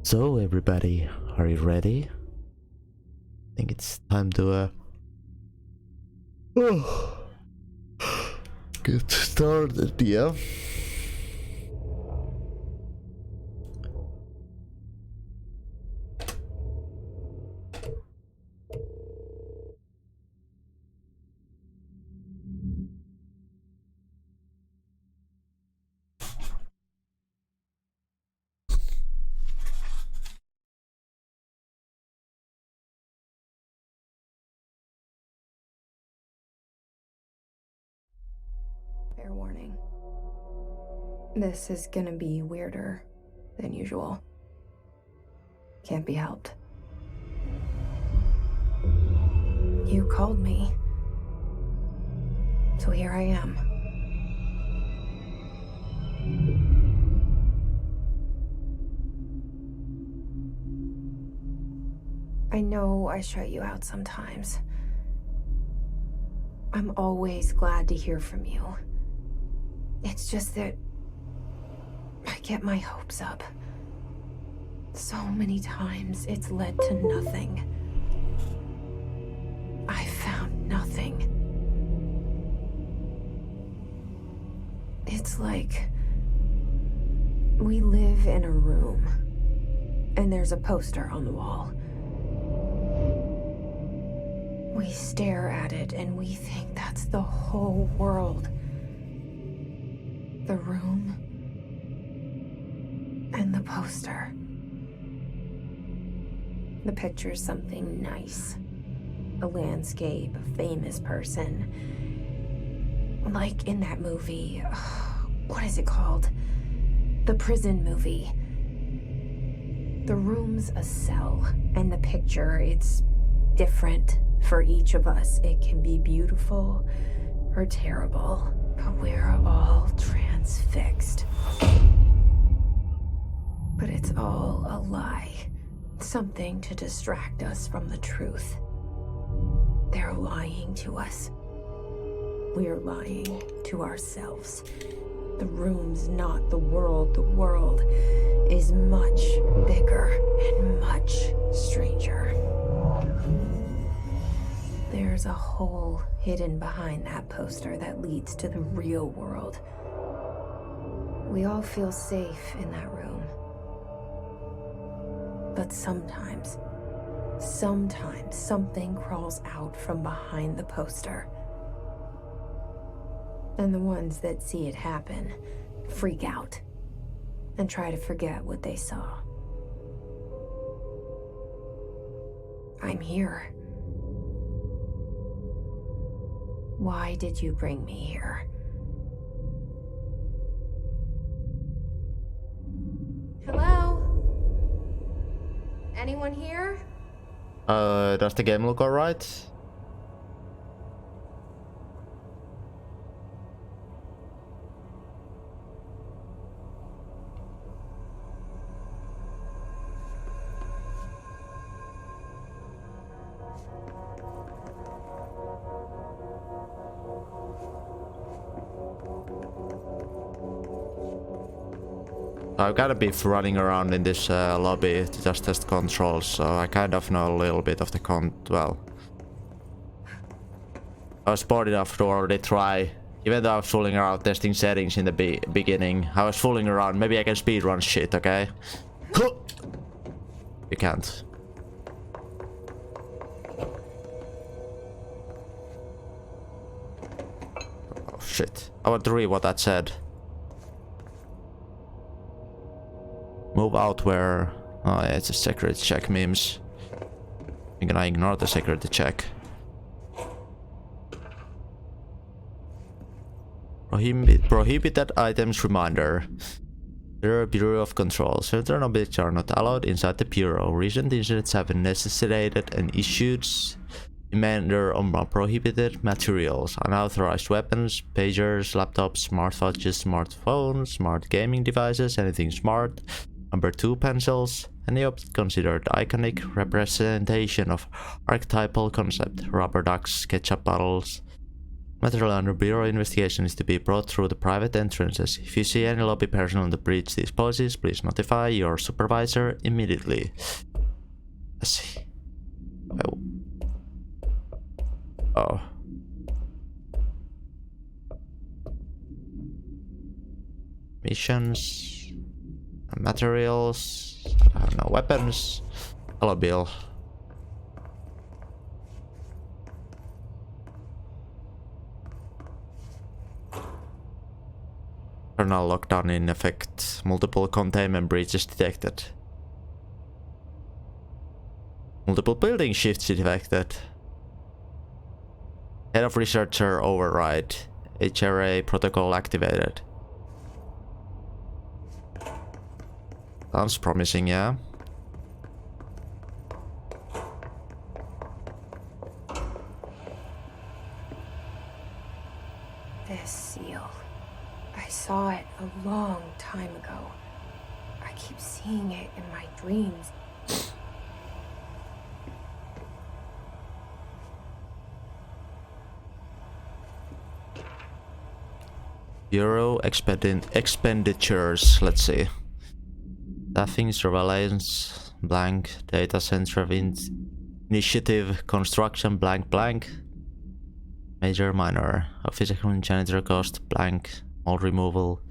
So everybody, are you ready? I think it's time to get started, yeah? Fair warning. This is gonna be weirder than usual. Can't be helped. You called me. So here I am. I know I shut you out sometimes. I'm always glad to hear from you. It's just that I get my hopes up. So many times it's led to nothing. I found nothing. It's like we live in a room and there's a poster on the wall. We stare at it and we think that's the whole world. The room and the poster. The picture's something nice. A landscape, a famous person. Like in that movie, what is it called? The prison movie. The room's a cell, and the picture, it's different for each of us. It can be beautiful or terrible, but we're all transfixed. But it's all a lie. Something to distract us from the truth. They're lying to us. We're lying to ourselves. The room's not the world. The world is much bigger and much stranger. There's a hole hidden behind that poster that leads to the real world. We all feel safe in that room. But sometimes something crawls out from behind the poster. And the ones that see it happen freak out and try to forget what they saw. I'm here. Why did you bring me here? Hello? Anyone here? Does the game look alright? I've got a bit running around in this lobby to just test controls, so I kind of know a little bit of the well. I was bored enough to already try, even though I was fooling around testing settings in the beginning. I was fooling around, maybe I can speedrun shit, okay? You can't. Oh shit, I want to read what that said. Move out where... Oh yeah, it's a security check memes. I'm gonna ignore the security check. Prohibited items reminder. Bureau of Control. Certain objects are not allowed inside the Bureau. Recent incidents have necessitated and issued reminder on prohibited materials. Unauthorized weapons, pagers, laptops, smartwatches, smartphones, smart gaming devices, anything smart. Number 2, pencils. Any object considered iconic representation of archetypal concept. Rubber ducks, ketchup bottles. Material under Bureau investigation is to be brought through the private entrances. If you see any lobby personnel to breach these policies, please notify your supervisor immediately. Let's see. Oh. Missions. Materials. I don't know. Weapons. Hello, Bill. Internal lockdown in effect. Multiple containment breaches detected. Multiple building shifts detected. Head of researcher override. HRA protocol activated. Sounds promising, yeah. This seal. I saw it a long time ago. I keep seeing it in my dreams. Bureau expenditures, let's see. Staffing, surveillance, blank, data center initiative, construction, blank, blank. Major, minor, physical and janitor cost, blank, all removal.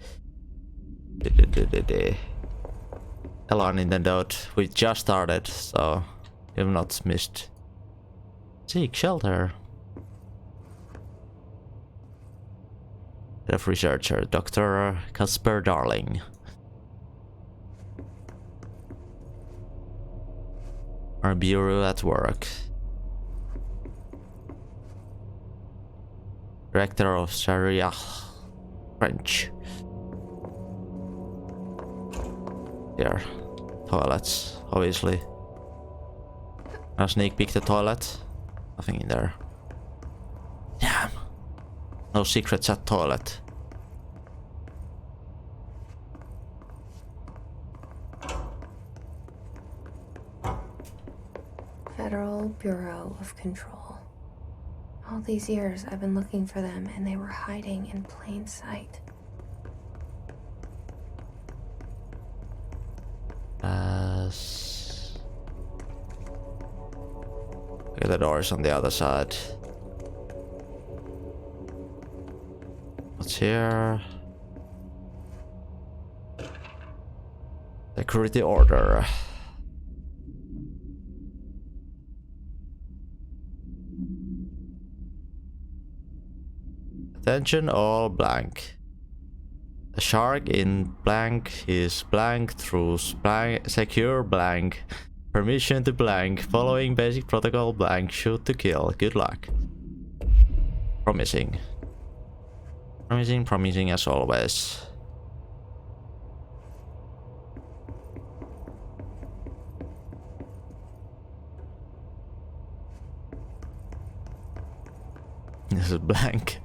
Hello Nintendo, we just started, so you've not missed. Seek shelter. Head of researcher, Dr. Casper Darling. Our bureau at work. Director of Sharia French. Here. Toilets, obviously. I'll sneak peek the toilet. Nothing in there. Damn. No secrets at toilet. Federal Bureau of Control. All these years I've been looking for them and they were hiding in plain sight. Okay, the door's on the other side. What's here? Security order. Attention all blank. The shark in blank is blank through blank, secure blank. Permission to blank. Following basic protocol blank. Shoot to kill. Good luck. Promising. Promising as always. This is blank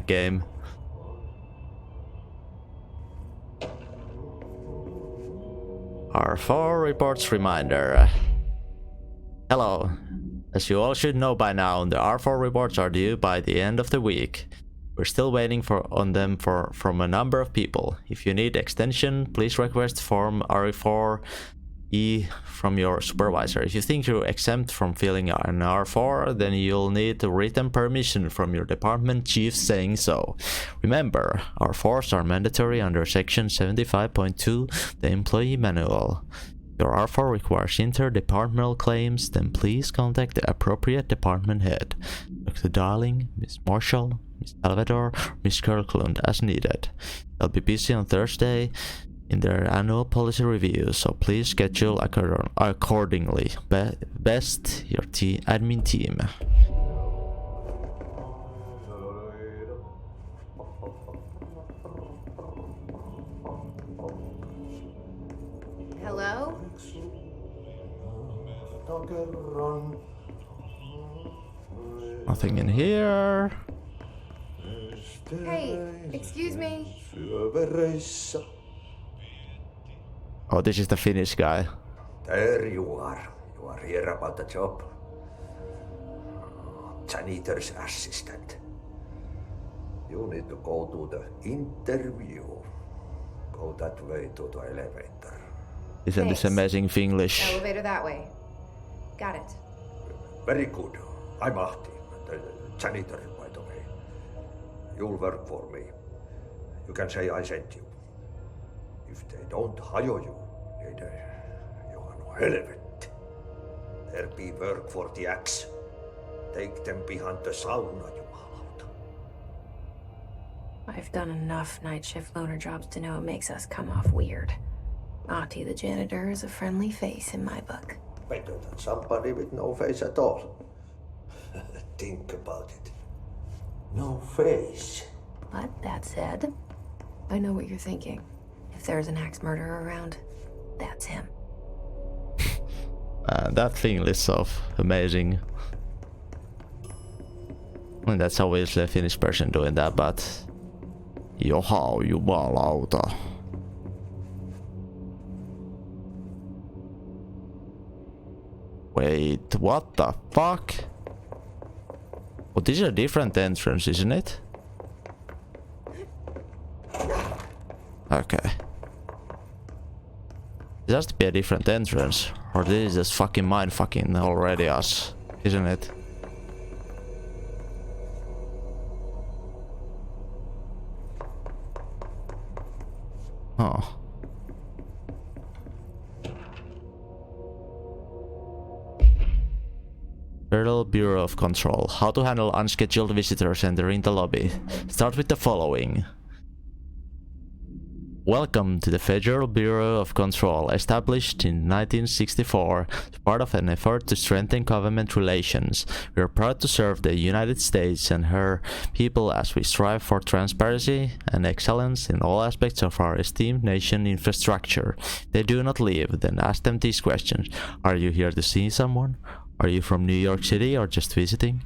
game. R4 reports reminder. Hello. As you all should know by now, the R4 reports are due by the end of the week. We're still waiting on them from a number of people. If you need extension, please request form RE4E from your supervisor. If you think you're exempt from filling an R4, then you'll need written permission from your department chief saying so. Remember, R4s are mandatory under section 75.2, the employee manual. If your R4 requires interdepartmental claims, then please contact the appropriate department head. Dr. Darling, Miss Marshall, Miss Salvador, Miss Kirkland as needed. They'll be busy on Thursday in their annual policy review, so please schedule accordingly. Best, your admin team. Hello? Nothing in here. Hey, excuse me. Oh, this is the Finnish guy. There you are. You are here about the job. Janitor's assistant. You need to go to the interview. Go that way to the elevator. Isn't this Thanks. amazing Finglish? Elevator that way. Got it. Very good. I'm Ahti, the janitor, by the way. You'll work for me. You can say I sent you. If they don't hire you, you are no helvet. There be work for the axe. Take them behind the sauna, jumalauta. I've done enough night shift loner jobs to know it makes us come off weird. Ahti the janitor is a friendly face in my book. Better than somebody with no face at all. Think about it. No face. But that said, I know what you're thinking. If there's an axe murderer around, that's him. That thing is so amazing. I mean, that's obviously a Finnish person doing that, but... Joha, jumalauta. Wait, what the fuck? Well, this is a different entrance, isn't it? Okay. This has to be a different entrance. Or this is just fucking mindfucking already us, isn't it? Oh. Federal Bureau of Control. How to handle unscheduled visitors entering the lobby. Start with the following. Welcome to the Federal Bureau of Control, established in 1964 as part of an effort to strengthen government relations. We are proud to serve the United States and her people as we strive for transparency and excellence in all aspects of our esteemed nation infrastructure. If they do not leave, then ask them these questions. Are you here to see someone? Are you from New York City or just visiting?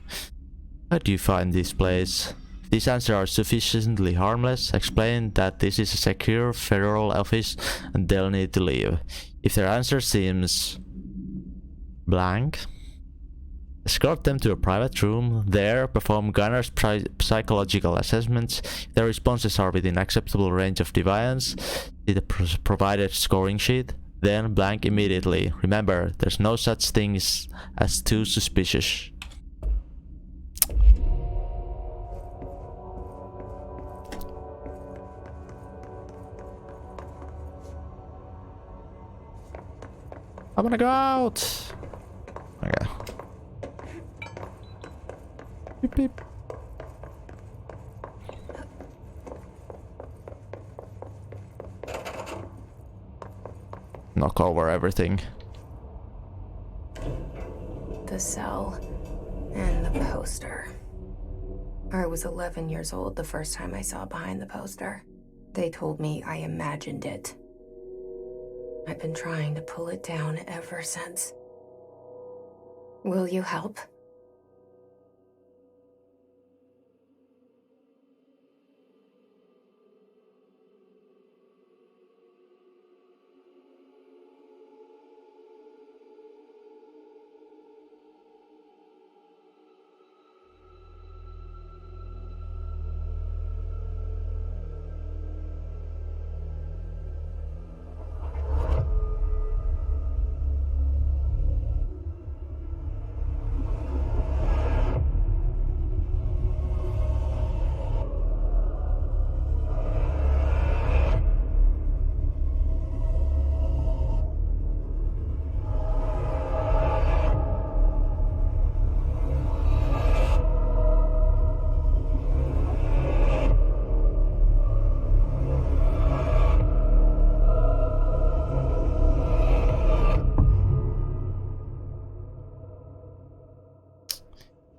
How do you find this place? If these answers are sufficiently harmless, explain that this is a secure federal office and they'll need to leave. If their answer seems blank, escort them to a private room. There, perform Gunner's psychological assessments. If their responses are within acceptable range of deviance, see the provided scoring sheet. Then blank immediately. Remember, there's no such thing as too suspicious. I'm gonna go out. Okay. Beep beep. Knock over everything. The cell and the poster. I was 11 years old the first time I saw behind the poster. They told me I imagined it. I've been trying to pull it down ever since. Will you help?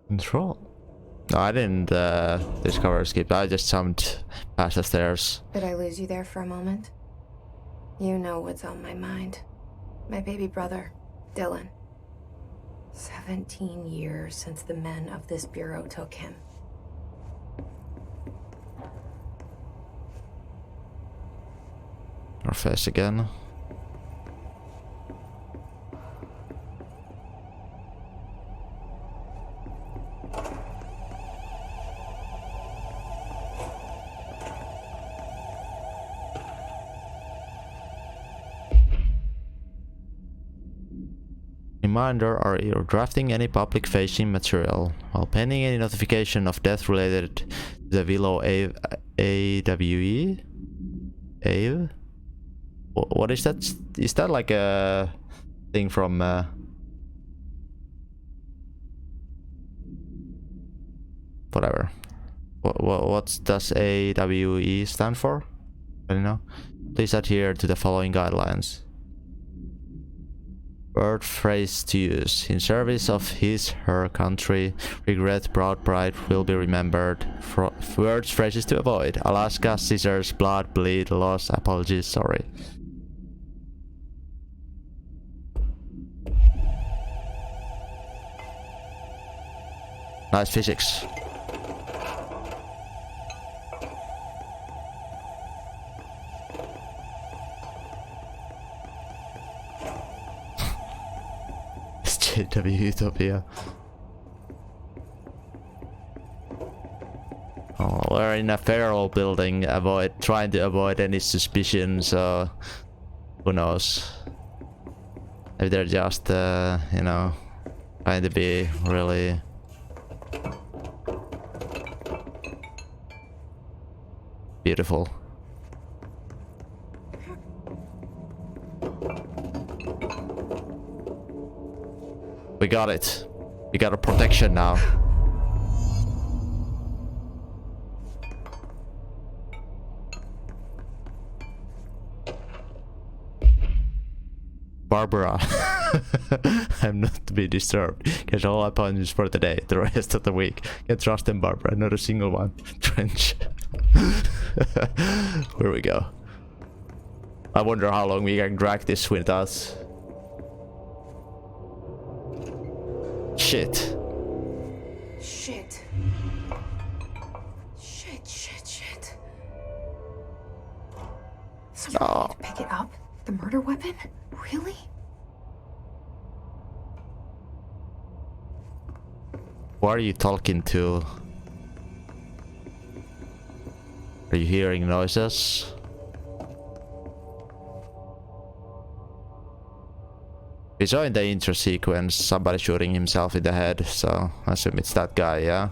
Control. No, I didn't discover escape. I just jumped past the stairs. Did I lose you there for a moment? You know what's on my mind. My baby brother, Dylan. 17 years since the men of this bureau took him. Our face again. reminder or drafting any public facing material. While pending any notification of death related to the Willow AWE? AWE? What is that? Is that like a thing from whatever? What does AWE stand for? I don't know. Please adhere to the following guidelines. Word phrase to use. In service of his, her country, regret, proud pride will be remembered. Words, phrases to avoid. Alaska, scissors, blood, bleed, loss, apologies, sorry. Nice physics. JW Utopia. Oh, we're in a feral building, trying to avoid any suspicion, so who knows? Maybe they're just, you know, trying to be really beautiful. We got it. We got a protection now. Barbara. I'm not to be disturbed. Catch all appointments for the day, the rest of the week. Can't trust in Barbara, not a single one. Trench. Here we go. I wonder how long we can drag this with us. Shit. Shit. Shit. Someone need to pick it up? The murder weapon? Really? Who are you talking to? Are you hearing noises? We saw in the intro sequence somebody shooting himself in the head, so I assume it's that guy, yeah?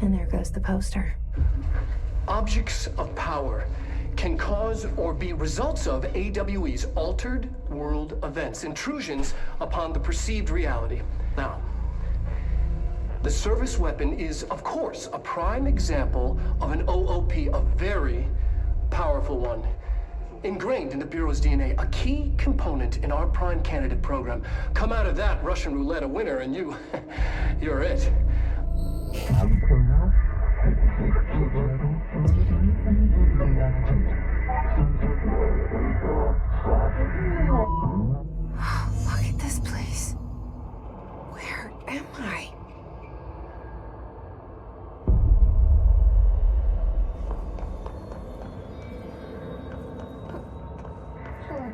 And there goes the poster. Objects of power can cause or be results of AWE's altered world events, intrusions upon the perceived reality. Now, the service weapon is, of course, a prime example of an OOP, a very powerful one. Ingrained in the Bureau's DNA, a key component in our prime candidate program. Come out of that Russian roulette a winner and you're it. Look at this place. Where am I?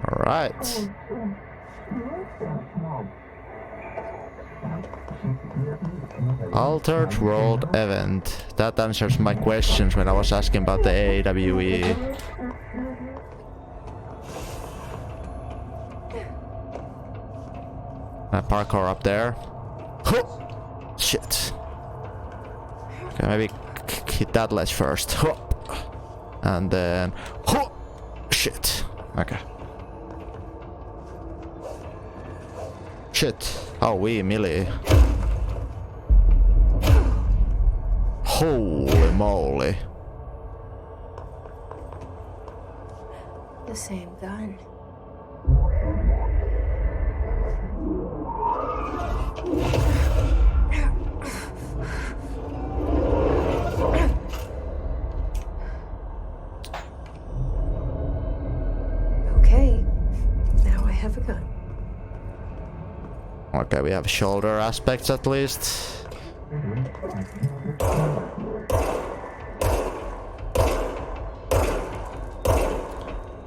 All right. Altered world event. That answers my questions when I was asking about the AWE. Parkour up there. Shit. Okay, maybe hit that ledge first. And then... Shit. Okay. Shit. Oh, we melee. Holy moly. The same gun. Okay, now I have a gun. Okay, we have shoulder aspects at least.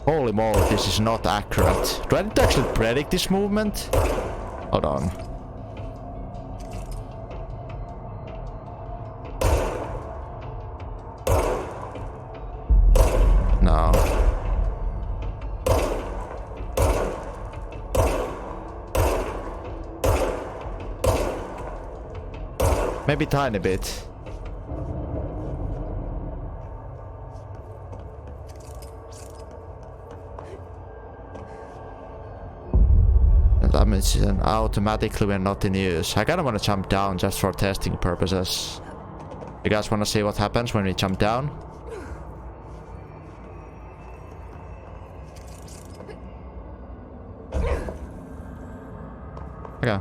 Holy moly, this is not accurate. Do I need to actually predict this movement? Hold on. No. Maybe tiny bit. That means automatically we're not in use. I kinda wanna jump down just for testing purposes. You guys wanna see what happens when we jump down? Okay.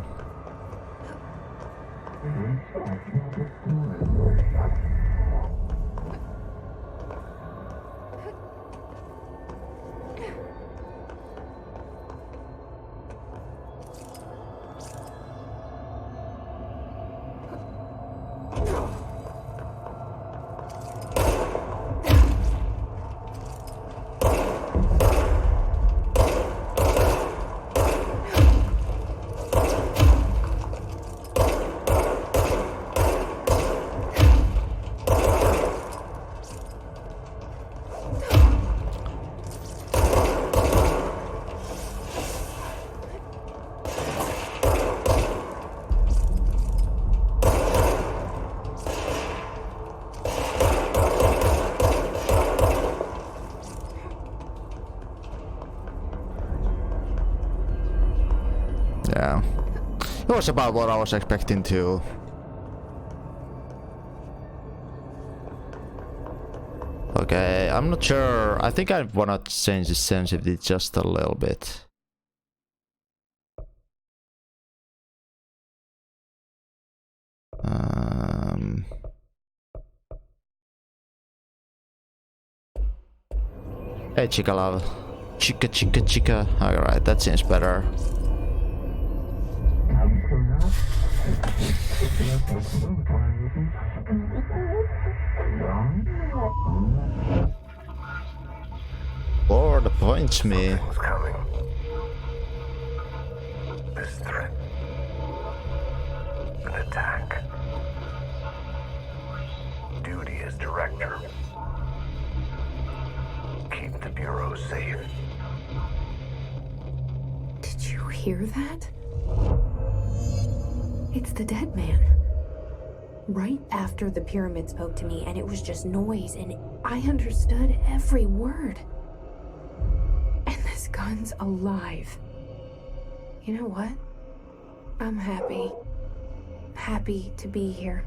Yeah. It was about what I was expecting to. Okay, I'm not sure. I think I wanna change the sensitivity just a little bit. Hey, chica love. Chica, chica, chica. Alright, that seems better. Lord appoints me. Something's coming. This threat. An attack. Duty as director. Keep the Bureau safe. Did you hear that? It's the dead man. Right after the pyramid spoke to me, and it was just noise, and I understood every word. And this gun's alive. You know what? I'm happy. Happy to be here.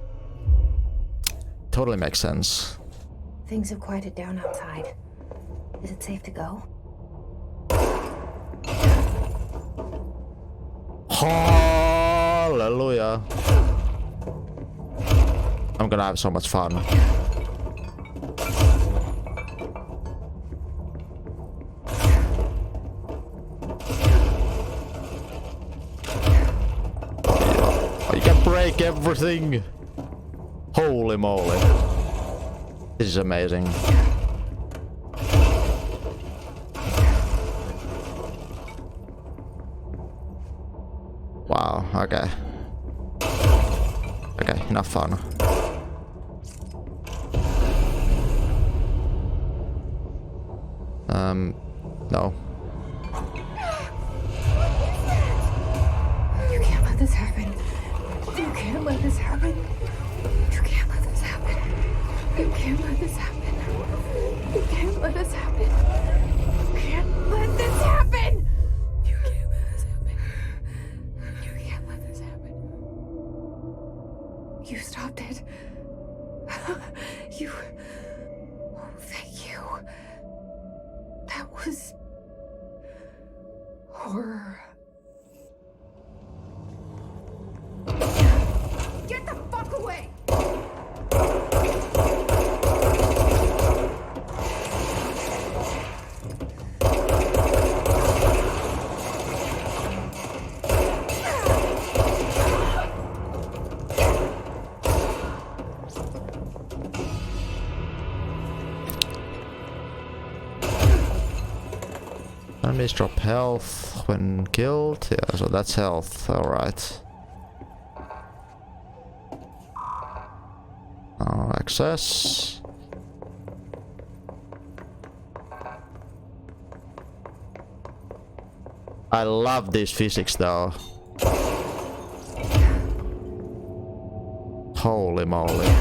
Totally makes sense. Things have quieted down outside. Is it safe to go? Hallelujah. I'm gonna have so much fun. Oh, you can break everything. Holy moly. This is amazing. Wow, okay. Okay, enough fun. No. You can't let this happen. You can't let this happen. You can't let this happen. You can't let this happen. You can't let this happen. You can't let this happen. You can't let this happen. You can't let this happen. You stopped it. You... Oh, thank you. That was... horror. Get the fuck away! Enemies drop health when killed. Yeah, so that's health. Alright. Now access. I love this physics though. Holy moly.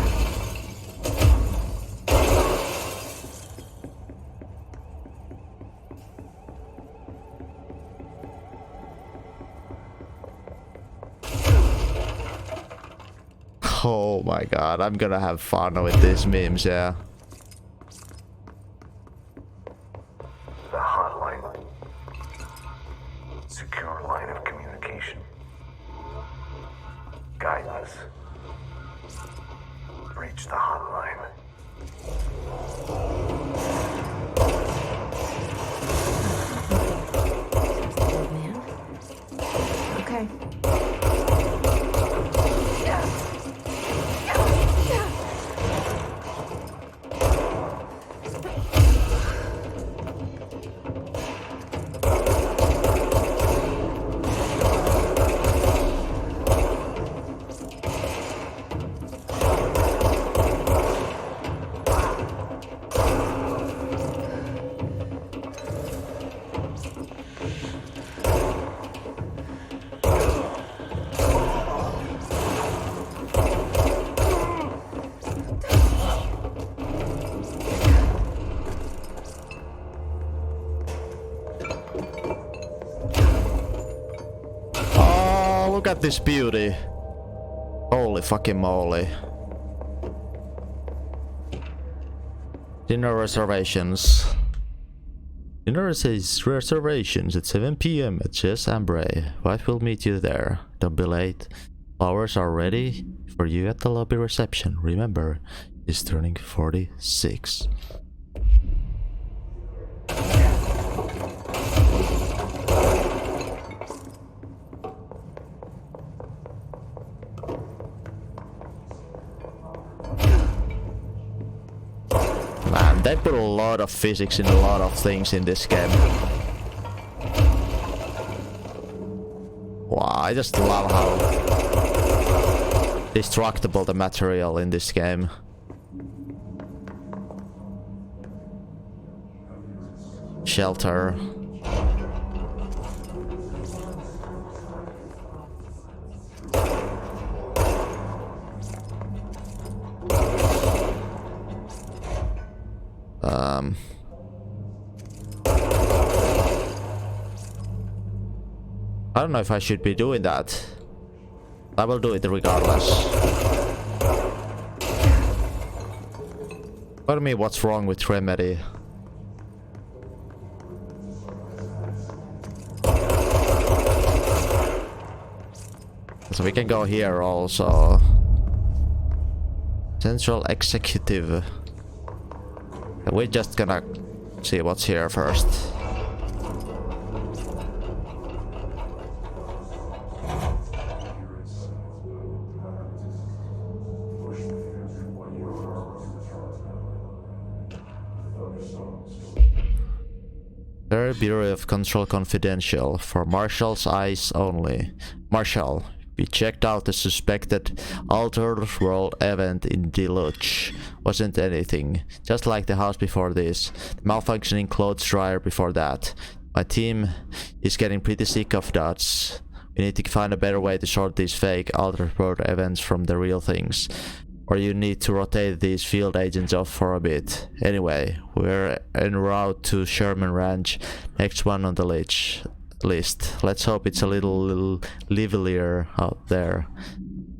Oh my god, I'm gonna have fun with these memes, yeah. The hotline. Secure line of communication. Guidance. Reach the hotline. Old man. Okay. Look at this beauty. Holy fucking moly. Dinner reservations. Dinner says reservations at 7 PM at Chess Ambre. Wife will meet you there. Don't be late. Flowers are ready for you at the lobby reception. Remember, he's turning 46. Man, they put a lot of physics in a lot of things in this game. Wow, I just love how destructible the material in this game. Shelter. I don't know if I should be doing that. I will do it regardless. Tell me what's wrong with Remedy. So we can go here also. Central Executive. We're just gonna see what's here first. Bureau of Control confidential. For Marshall's eyes only. Marshall, we checked out the suspected Altered World event in Deluge. Wasn't anything. Just like the house before this. The malfunctioning clothes dryer before that. My team is getting pretty sick of dots. We need to find a better way to sort these fake Altered World events from the real things. Or you need to rotate these field agents off for a bit. Anyway, we're en route to Sherman Ranch. Next one on the list. Let's hope it's a little livelier out there.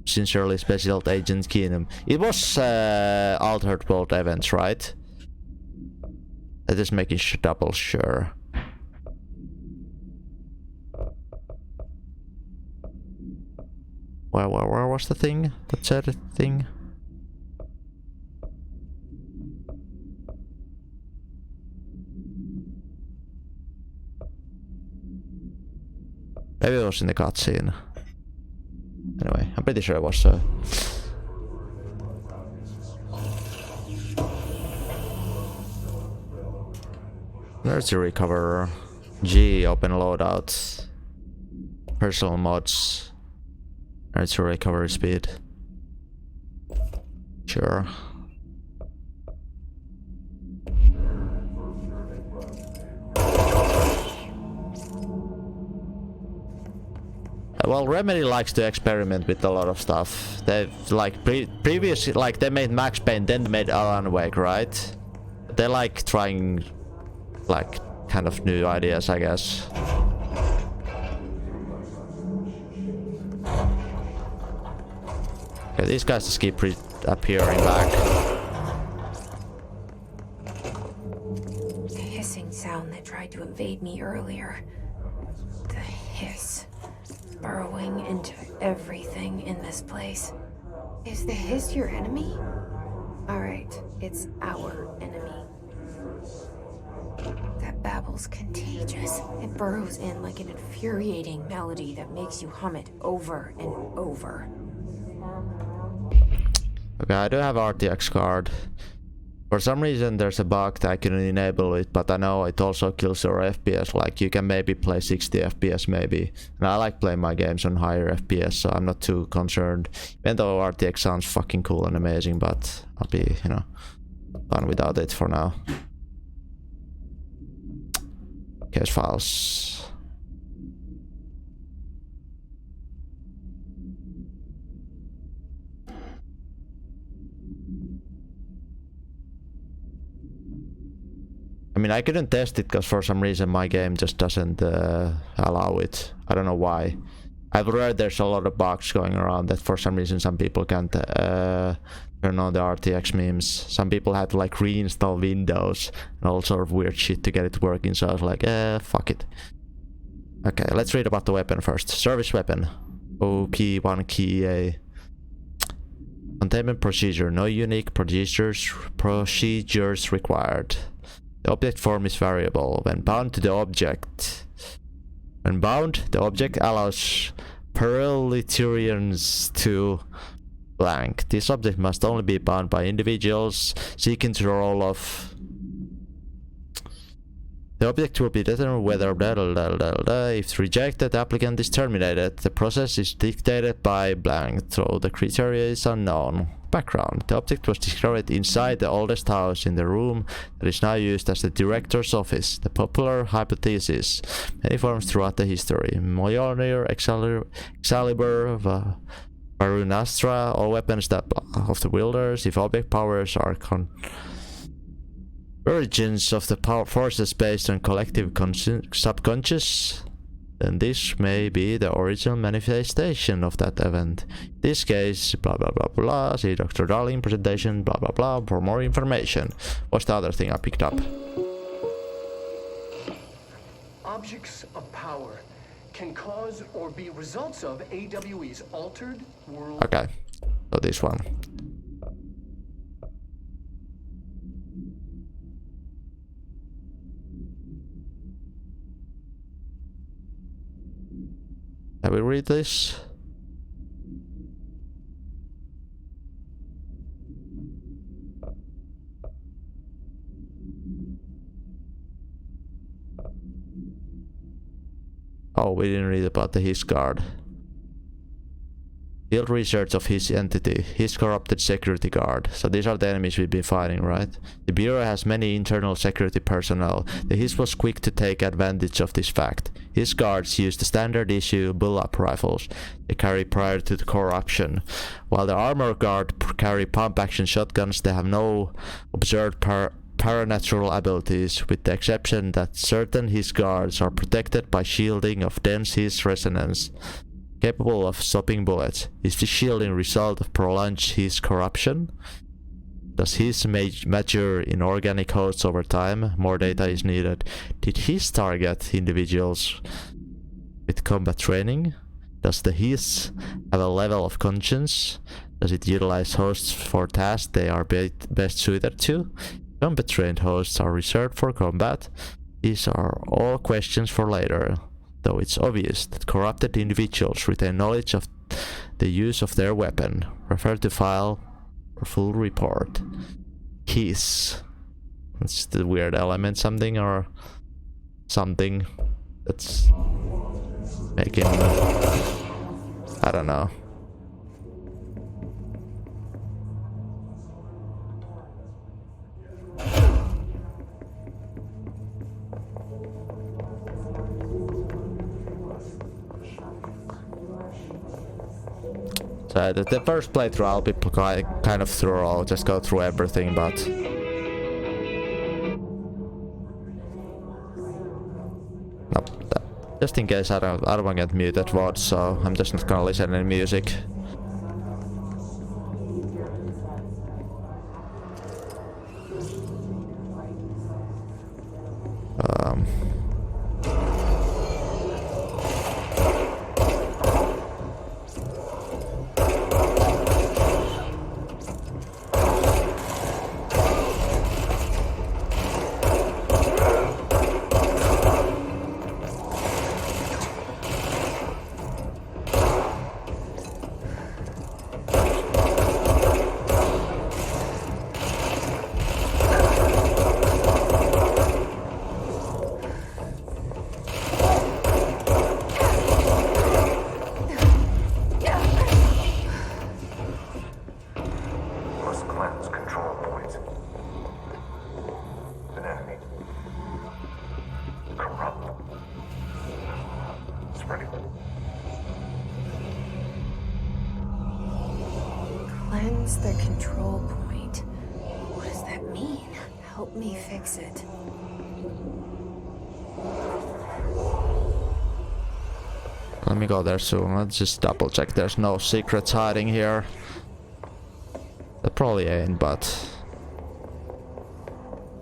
Sincerely, Special Agent Keenum. It was Altered World events, right? I'm just making double sure. Where was the thing? That said thing? Maybe it was in the cutscene. Anyway, I'm pretty sure it was so. There's the recoverer. G, open loadout. Personal mods. Energy recovery speed. Sure. Well, Remedy likes to experiment with a lot of stuff. They've like previously, like they made Max Payne, then they made Alan Wake, right? They like trying like kind of new ideas, I guess. Okay, these guys just keep appearing back. The hissing sound that tried to invade me earlier. The hiss. Burrowing into everything in this place. Is the hiss your enemy? Alright, it's our enemy. That babble's contagious. It burrows in like an infuriating melody that makes you hum it over and over. Okay, I do have RTX card. For some reason there's a bug that I couldn't enable it, but I know it also kills your FPS. Like you can maybe play 60 FPS maybe. And I like playing my games on higher FPS, so I'm not too concerned. Even though RTX sounds fucking cool and amazing, but I'll be, you know, done without it for now. Case files. I mean, I couldn't test it because for some reason my game just doesn't allow it. I don't know why. I've read there's a lot of bugs going around that for some reason some people can't turn on the RTX memes. Some people had to like reinstall Windows and all sort of weird shit to get it working, so I was like, fuck it. Okay, let's read about the weapon first. Service weapon. OP1 key A. Containment procedure. No unique procedures required. The object form is variable. When bound, the object allows Perliterians to blank. This object must only be bound by individuals seeking the role of. The object will be determined whether if rejected, the applicant is terminated. The process is dictated by blank, so the criteria is unknown. Background. The object was discovered inside the oldest house in the room that is now used as the director's office. The popular hypothesis. Many forms throughout the history. Mjolnir, Excalibur, Varunastra, all weapons that of the wielders. If object powers are origins of the power forces based on collective subconscious, then this may be the original manifestation of that event. In this case, blah blah blah blah, see Dr. Darling presentation, blah blah blah for more information. What's the other thing I picked up? Objects of power can cause or be results of AWE's altered world. Okay, so this one. Have we read this? Oh, we didn't read about the Hiss guard. Field research of his entity, his corrupted security guard. So these are the enemies we've been fighting, right? The Bureau has many internal security personnel. The Hiss was quick to take advantage of this fact. His guards use the standard issue bull-up rifles they carry prior to the corruption. While the armor guard carry pump-action shotguns, they have no observed paranatural abilities, with the exception that certain Hiss guards are protected by shielding of dense Hiss resonance, capable of stopping bullets. Is this shielding result of prolonged Hiss corruption? Does Hiss mature in organic hosts over time? More data is needed. Did Hiss target individuals with combat training? Does the Hiss have a level of conscience? Does it utilize hosts for tasks they are best suited to? Combat trained hosts are reserved for combat. These are all questions for later, though it's obvious that corrupted individuals retain knowledge of the use of their weapon. Refer to file for full report. Hiss. That's the weird element, something or something. That's making, I don't know. So the first playthrough I'll be kind of thorough, I'll just go through everything, but no, just in case I don't want to get muted VOD, so I'm just not gonna listen to any music. Must cleanse control points. An enemy. Corrupt. Spreading. Cleanse the control point. What does that mean? Help me fix it. Let me go there soon. Let's just double check there's no secrets hiding here. There probably ain't, but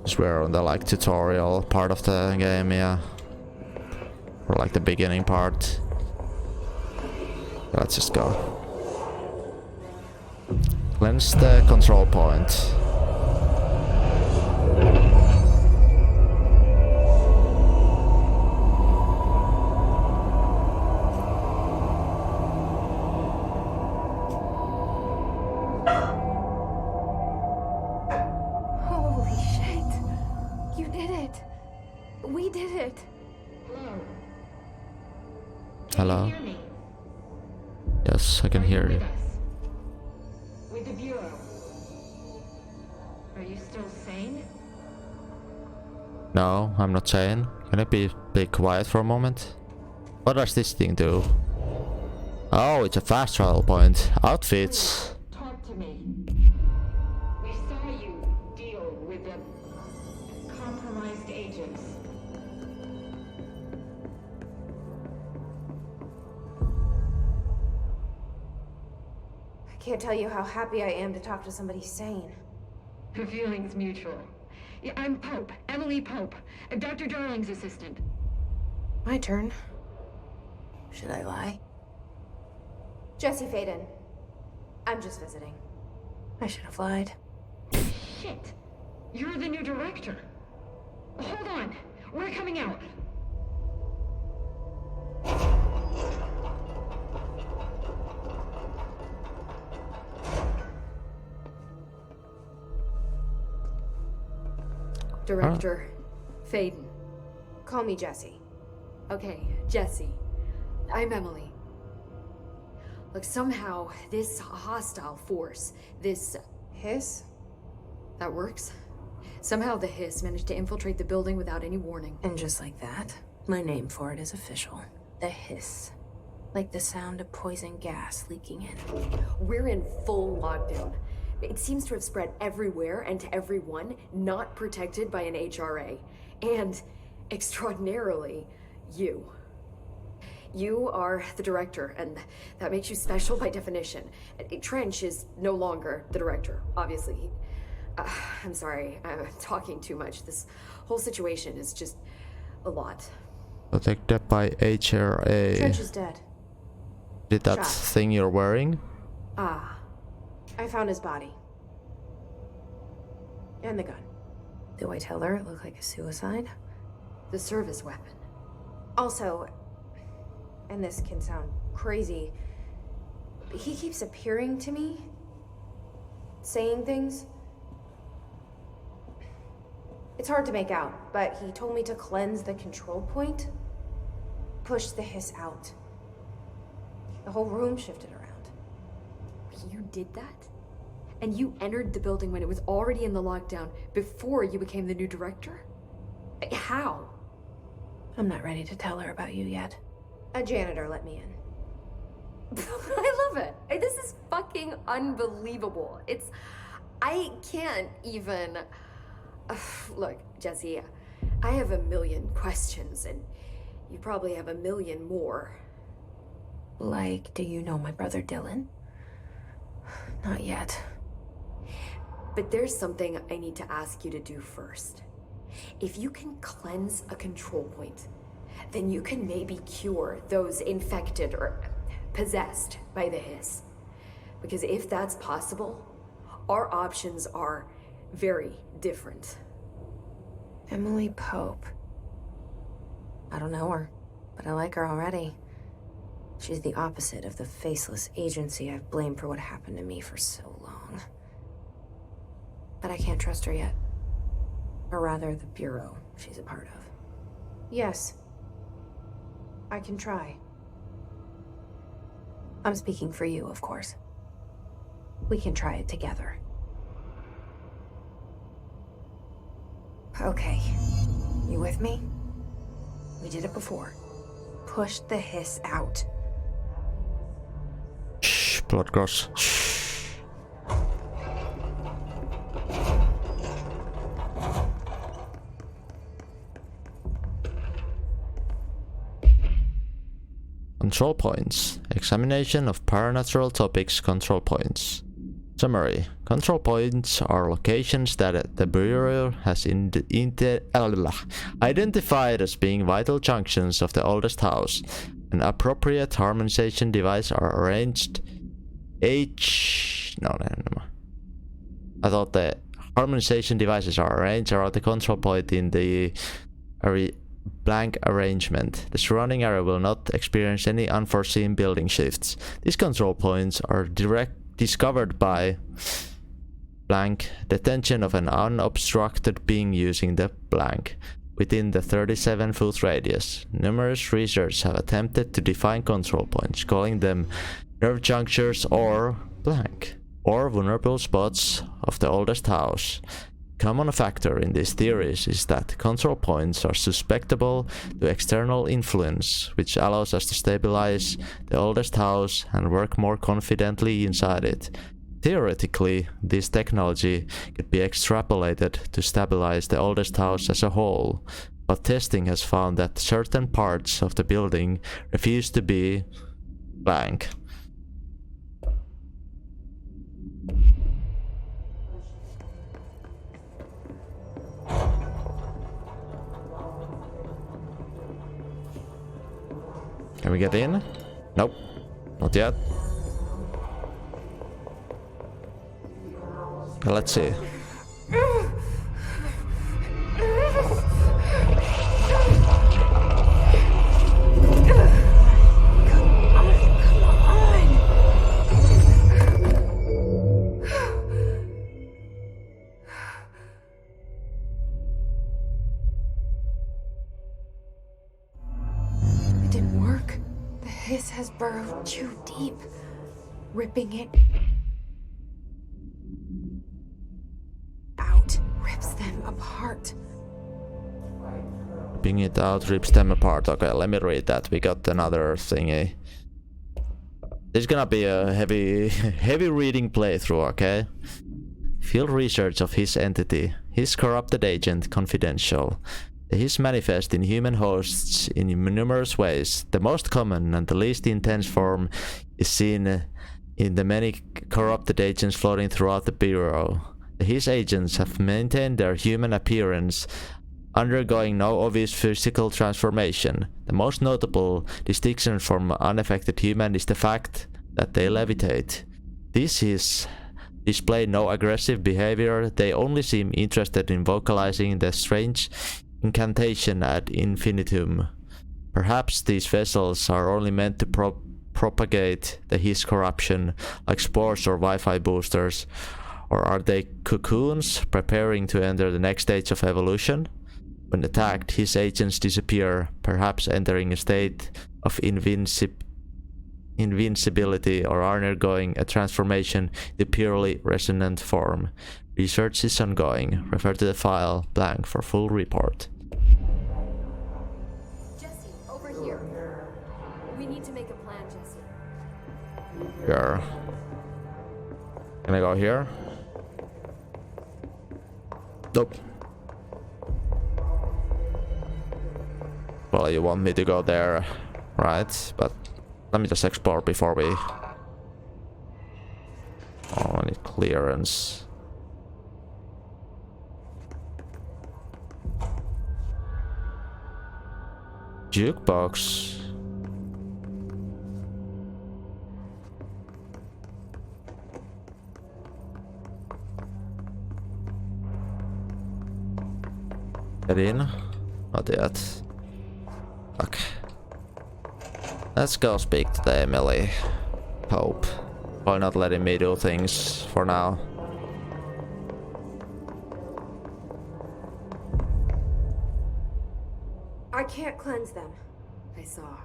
just we're on the like tutorial part of the game, yeah. Or like the beginning part. Let's just go. Cleanse the control point. Holy shit. You did it. We did it. Hello? Hear me? Yes, I can hear you. With us. With the Bureau. Are you still sane? No, I'm not saying. Can I be quiet for a moment? What does this thing do? Oh, it's a fast travel point. Outfits. Talk to me. We saw you deal with the compromised agents. I can't tell you how happy I am to talk to somebody sane. The feeling's mutual. Yeah, I'm Pope, Emily Pope, Dr. Darling's assistant. My turn. Should I lie? Jesse Faden. I'm just visiting. I should have lied. Shit! You're the new director. Hold on, we're coming out. Director Faden. Call me Jesse. Okay, Jesse. I'm Emily. Look, somehow this hostile force, this... Hiss? that works? Somehow the Hiss managed to infiltrate the building without any warning. And just like that, my name for it is official. The Hiss. Like the sound of poison gas leaking in. We're in full lockdown. It seems to have spread everywhere and to everyone, not protected by an HRA. And, extraordinarily, you. You are the director, and that makes you special by definition. Trench is no longer the director, obviously. I'm sorry, I'm talking too much. This whole situation is just a lot. Protected by HRA. Trench is dead. Did that Shot. thing you're wearing? Ah, I found his body. And the gun. Do I tell her it looked like a suicide? the service weapon. Also, and this can sound crazy, but he keeps appearing to me, saying things. It's hard to make out, but he told me to cleanse the control point. pushed the hiss out. The whole room shifted around. You did that? And you entered the building when it was already in the lockdown before you became the new director? How? I'm not ready to tell her about you yet. A janitor let me in. I love it. This is fucking unbelievable. I can't even... Look, Jesse, I have a million questions, and you probably have a million more. Like, do you know my brother Dylan? Not yet. But there's something I need to ask you to do first. If you can cleanse a control point, then you can maybe cure those infected or possessed by the hiss. Because if that's possible, our options are very different. Emily Pope. I don't know her, but I like her already. She's the opposite of the faceless agency I've blamed for what happened to me for so long. But I can't trust her yet. Or rather, the Bureau she's a part of. Yes. I can try. I'm speaking for you, of course. We can try it together. Okay. You with me? We did it before. Push the hiss out. Shh, blood gross. Shh. Control points. Examination of paranatural topics. Control points. Summary. Control points are locations that the Bureau has identified as being vital junctions of the oldest house. An appropriate harmonization device are arranged. I thought the harmonization devices are arranged around the control point in the blank arrangement. The surrounding area will not experience any unforeseen building shifts. These control points are discovered by blank detention of an unobstructed being using the blank within the 37-foot radius. Numerous researchers have attempted to define control points, calling them nerve junctures or blank, or vulnerable spots of the oldest house. Common factor in these theories is that control points are susceptible to external influence, which allows us to stabilize the oldest house and work more confidently inside it. Theoretically, this technology could be extrapolated to stabilize the oldest house as a whole, but testing has found that certain parts of the building refuse to be blank. Can we get in? Nope. Not yet. Okay, let's see. It didn't work. The hiss has burrowed too deep, ripping it out, rips them apart. Ripping it out rips them apart. Okay, let me read that. We got another thingy. This is gonna be a heavy reading playthrough, okay? Field research of his entity, his corrupted agent, confidential. The hiss manifests in human hosts in numerous ways. The most common and the least intense form is seen in the many corrupted agents floating throughout the Bureau. The hiss agents have maintained their human appearance, undergoing no obvious physical transformation. The most notable distinction from unaffected human is the fact that they levitate. These hiss display no aggressive behavior, they only seem interested in vocalizing the strange incantation ad infinitum. Perhaps these vessels are only meant to propagate the hiss corruption, like spores or Wi-Fi boosters, or are they cocoons preparing to enter the next stage of evolution? When attacked, his agents disappear, perhaps entering a state of invincibility or undergoing a transformation to purely resonant form. Research is ongoing. Refer to the file blank for full report. Jesse, over here. We need to make a plan, Jesse. Here. Can I go here? Nope. Well, you want me to go there, right? But let me just explore before we... Oh, I need clearance. Jukebox. Get in? Not yet. Okay. Let's go speak to the Emily. Hope. Why not letting me do things for now? I can't cleanse them. I saw.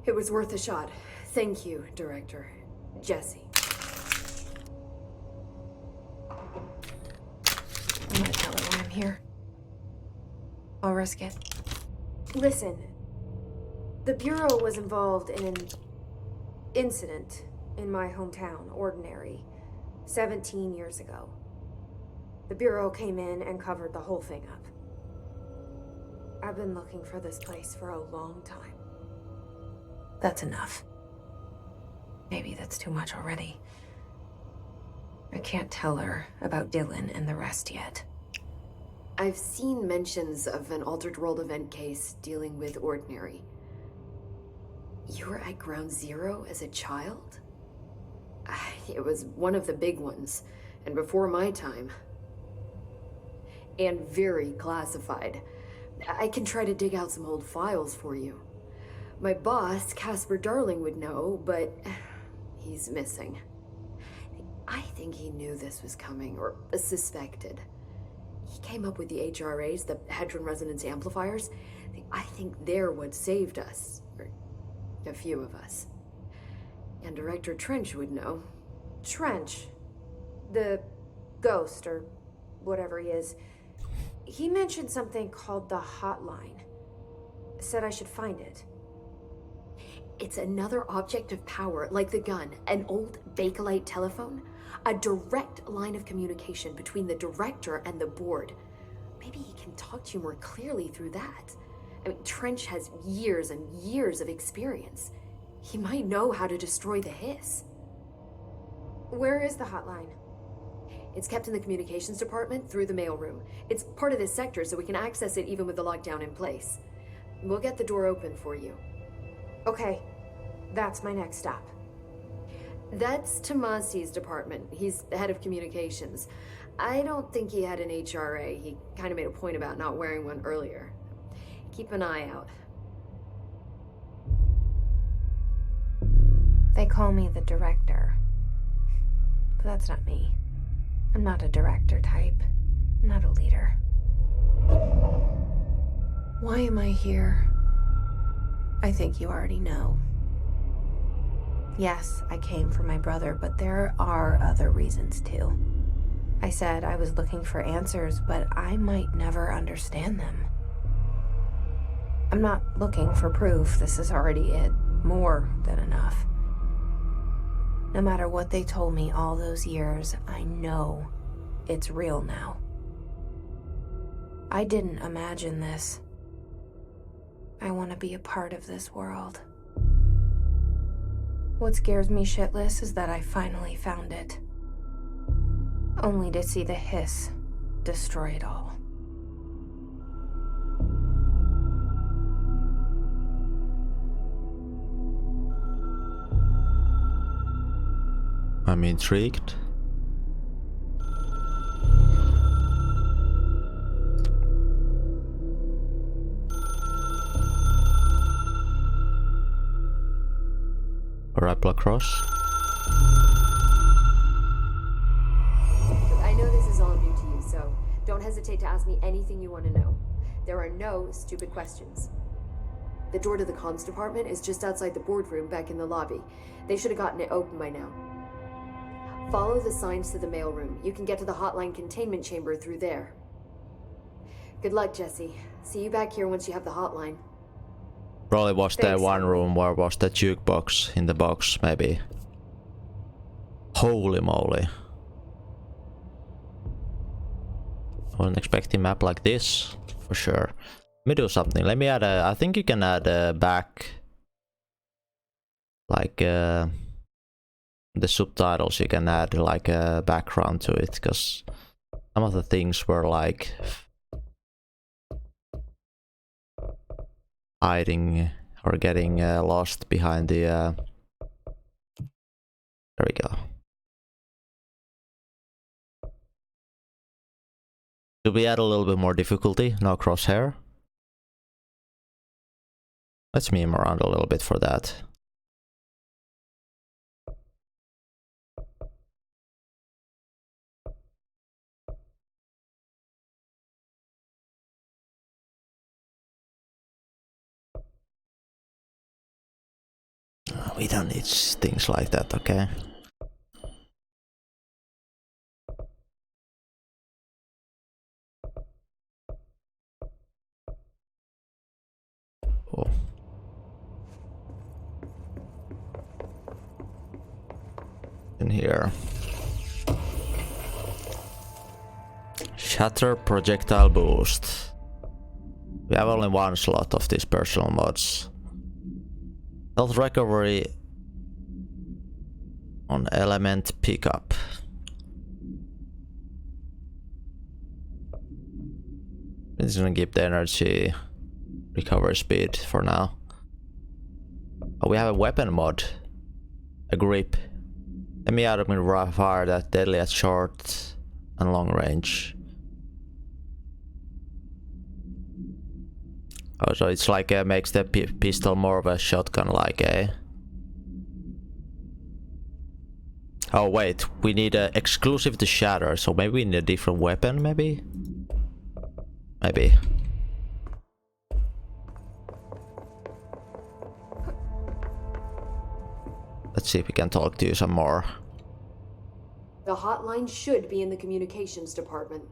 It was worth a shot. Thank you, Director. Jesse. I'm gonna tell her why I'm here. I'll risk it. Listen. The Bureau was involved in an incident in my hometown, Ordinary, 17 years ago. The Bureau came in and covered the whole thing up. I've been looking for this place for a long time. That's enough. Maybe that's too much already. I can't tell her about Dylan and the rest yet. I've seen mentions of an Altered World event case dealing with Ordinary. You were at Ground Zero as a child? It was one of the big ones, and before my time. And very classified. I can try to dig out some old files for you. My boss, Casper Darling, would know, but he's missing. I think he knew this was coming, or suspected. He came up with the HRAs, the Hadron Resonance Amplifiers. I think they're what saved us. Or a few of us. And Director Trench would know. Trench. The ghost, or whatever he is. He mentioned something called the Hotline. Said I should find it. It's another object of power, like the gun, an old Bakelite telephone. A direct line of communication between the director and the board. Maybe he can talk to you more clearly through that. I mean, Trench has years and years of experience. He might know how to destroy the Hiss. Where is the hotline? It's kept in the communications department through the mailroom. It's part of this sector, so we can access it even with the lockdown in place. We'll get the door open for you. Okay, that's my next stop. That's Tomasi's department. He's the head of communications. I don't think he had an HRA. He kind of made a point about not wearing one earlier. Keep an eye out. They call me the director. But that's not me. I'm not a director type. I'm not a leader. Why am I here? I think you already know. Yes, I came for my brother, but there are other reasons too. I said I was looking for answers, but I might never understand them. I'm not looking for proof. This is already it. More than enough. No matter what they told me all those years, I know it's real now. I didn't imagine this. I want to be a part of this world. What scares me shitless is that I finally found it. Only to see the Hiss destroy it all. I'm intrigued. Rappel across. I know this is all new to you, so Don't hesitate to ask me anything you want to know. There are no stupid questions. The door to the comms department is just outside the boardroom back in the lobby. They should have gotten it open by now. Follow the signs to the mailroom. You can get to the hotline containment chamber through there. Good luck, Jesse. See you back here once you have the hotline. Probably was the Thanks, one Emily. room where was the jukebox in the box, maybe. Holy moly. I wasn't expecting a map like this, for sure. Let me do something. Let me add a... I think you can add a back... Like the subtitles, you can add like a background to it, because some of the things were like... hiding or getting lost behind the... There we go. Should we add a little bit more difficulty? No crosshair? Let's meme around a little bit for that. We don't need things like that, okay? Oh. In here. Shatter projectile boost. We have only one slot of these personal mods. Health recovery on element pickup. It's gonna keep the energy recovery speed for now. Oh, we have a weapon mod. A grip. Semi-automatic fire that deadly at short and long range. Oh, so it's like makes the pistol more of a shotgun like, eh? Oh wait, we need a exclusive to Shatter, so maybe we need a different weapon, maybe? Maybe. Let's see if we can talk to you some more. The hotline should be in the communications department.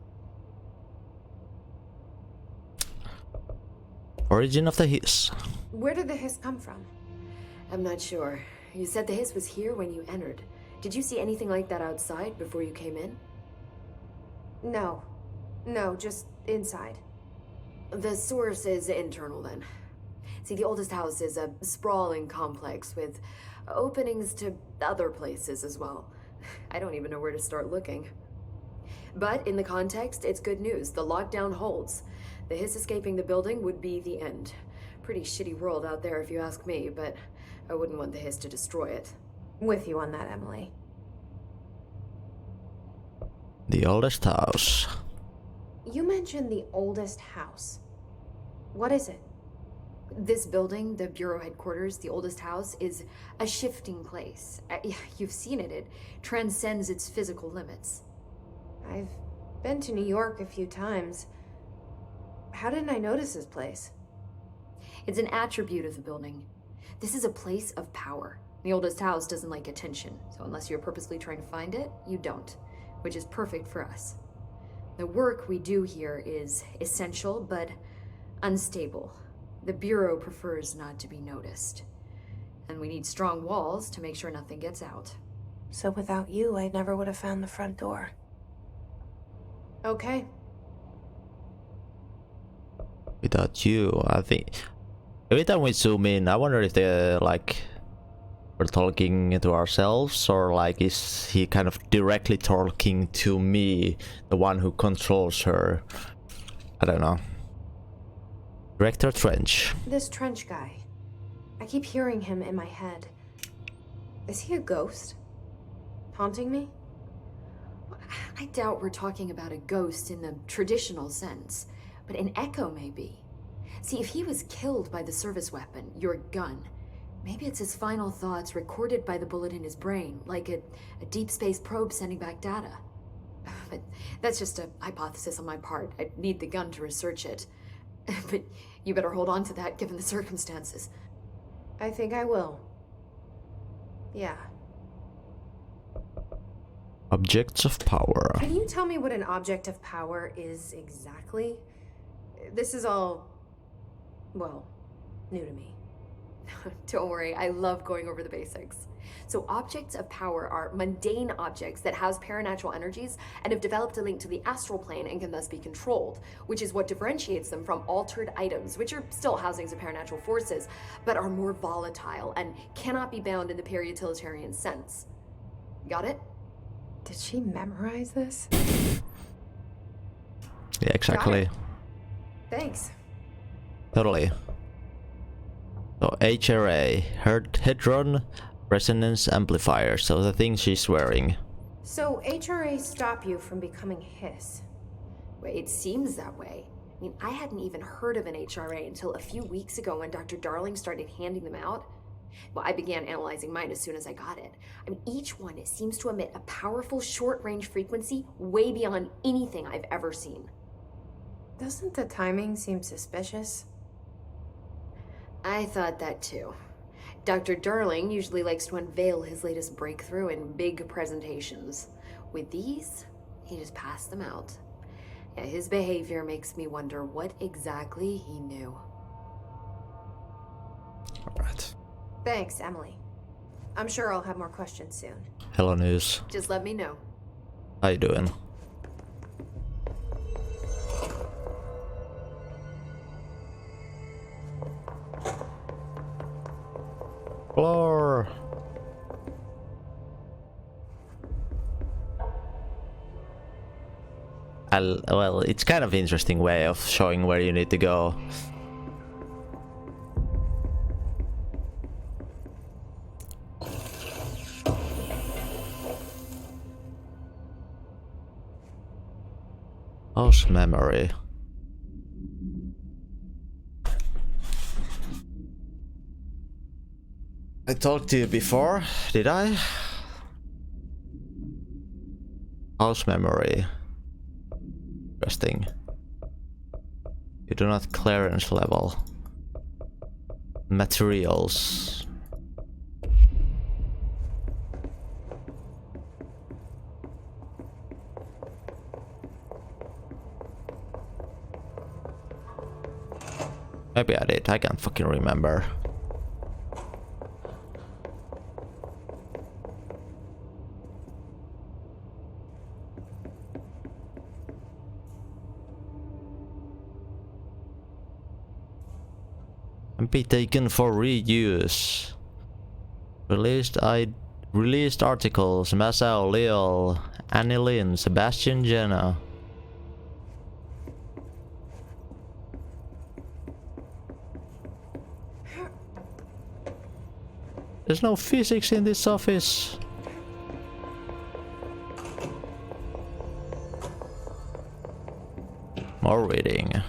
Origin of the hiss. Where did the hiss come from? I'm not sure. You said the hiss was here when you entered. Did you see anything like that outside before you came in? No. No, just inside. The source is internal then. See, the oldest house is a sprawling complex with openings to other places as well. I don't even know where to start looking. But in the context, it's good news. The lockdown holds. The hiss escaping the building would be the end. Pretty shitty world out there if you ask me, but I wouldn't want the hiss to destroy it. With you on that, Emily. The oldest house. You mentioned the oldest house. What is it? This building, the Bureau headquarters, the oldest house, is a shifting place. You've seen it. It transcends its physical limits. I've been to New York a few times. How didn't I notice this place? It's an attribute of the building. This is a place of power. The oldest house doesn't like attention, so unless you're purposely trying to find it, you don't, which is perfect for us. The work we do here is essential, but unstable. The Bureau prefers not to be noticed. And we need strong walls to make sure nothing gets out. So without you, I never would have found the front door. Okay. Without you, I think... Every time we zoom in, I wonder if they're like... We're talking to ourselves, or like is he kind of directly talking to me, the one who controls her? I don't know. Director Trench. This Trench guy. I keep hearing him in my head. Is he a ghost? Haunting me? I doubt we're talking about a ghost in the traditional sense, but an echo maybe. See, if he was killed by the service weapon, your gun, maybe it's his final thoughts recorded by the bullet in his brain, like a deep space probe sending back data. But that's just a hypothesis on my part. I'd need the gun to research it. But you better hold on to that given the circumstances. I think I will. Yeah. Objects of power. Can you tell me what an object of power is exactly? This is all, well, new to me. Don't worry, I love going over the basics. So objects of power are mundane objects that house paranatural energies and have developed a link to the astral plane and can thus be controlled, which is what differentiates them from altered items, which are still housings of paranatural forces, but are more volatile and cannot be bound in the peri-utilitarian sense. Got it? Did she memorize this? Yeah, exactly. Thanks. Totally. So HRA, Hadron Resonance Amplifier, so the thing she's wearing. So HRA stop you from becoming Hiss? Well, it seems that way. I mean, I hadn't even heard of an HRA until a few weeks ago when Dr. Darling started handing them out. Well, I began analyzing mine as soon as I got it. I mean, each one seems to emit a powerful short-range frequency way beyond anything I've ever seen. Doesn't the timing seem suspicious? I thought that too. Dr. Darling usually likes to unveil his latest breakthrough in big presentations. With these, he just passed them out. Yeah, his behavior makes me wonder what exactly he knew. Alright. Thanks, Emily. I'm sure I'll have more questions soon. Hello, News. Just let me know. How you doing? Floor. Well, it's kind of interesting way of showing where you need to go. House memory. I talked to you before, did I? House memory. Interesting. You do not clearance level. Materials. Maybe I did, I can't fucking remember. And be taken for reuse. Released articles: Masao, Leo, Annie Lynn, Sebastian Jenna. There's no physics in this office. More reading.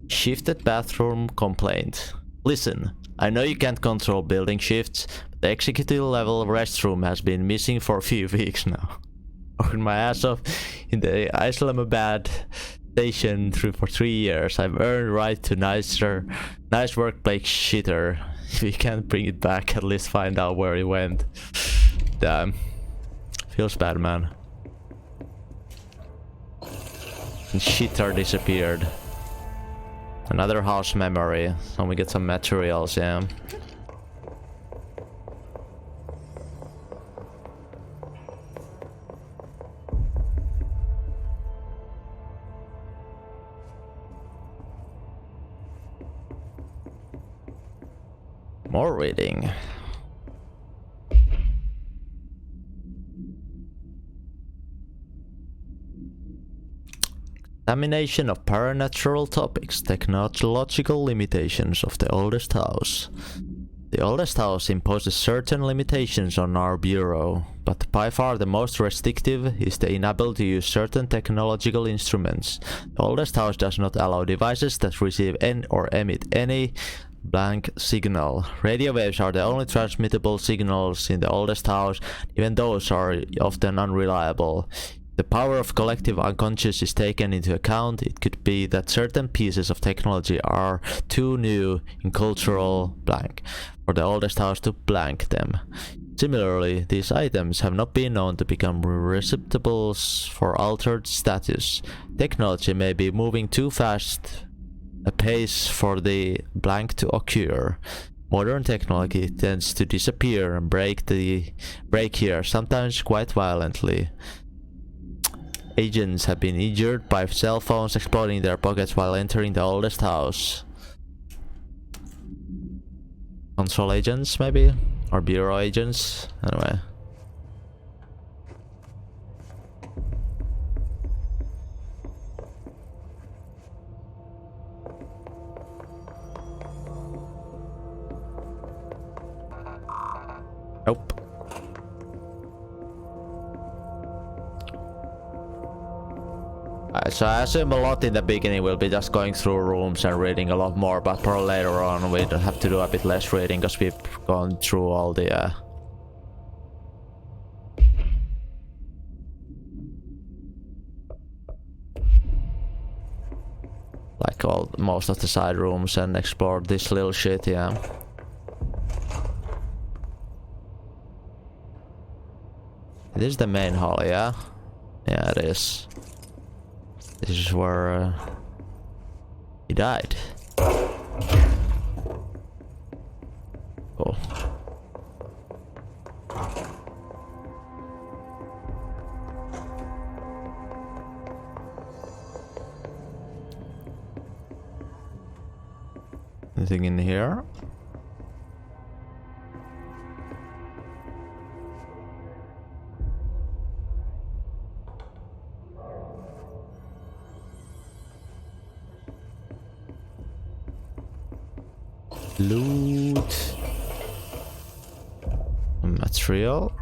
Shifted bathroom complaint. Listen, I know you can't control building shifts, but the executive level restroom has been missing for a few weeks now. Working my ass off in the Islamabad station for 3 years. I've earned right to nice workplace shitter. If you can't bring it back, at least find out where it went. Damn. Feels bad, man. And shitter disappeared. Another house memory. So we get some materials, yeah. More reading. Examination of paranatural topics, technological limitations of the oldest house. The oldest house imposes certain limitations on our bureau, but by far the most restrictive is the inability to use certain technological instruments. The oldest house does not allow devices that receive or emit any blank signal. Radio waves are the only transmittable signals in the oldest house, even those are often unreliable. If the power of collective unconscious is taken into account, it could be that certain pieces of technology are too new in cultural blank for the oldest house to blank them. Similarly, these items have not been known to become receptacles for altered status. Technology may be moving too fast a pace for the blank to occur. Modern technology tends to disappear and break here, sometimes quite violently. Agents have been injured by cell phones exploding in their pockets while entering the oldest house. Control agents, maybe? Or bureau agents? Anyway. Nope. So I assume a lot in the beginning we'll be just going through rooms and reading a lot more, but probably later on we'll have to do a bit less reading because we've gone through all the like most of the side rooms and explored this little shit, yeah. This is the main hall, yeah? Yeah, it is. This is where he died. Cool. Anything in here? Loot. Material.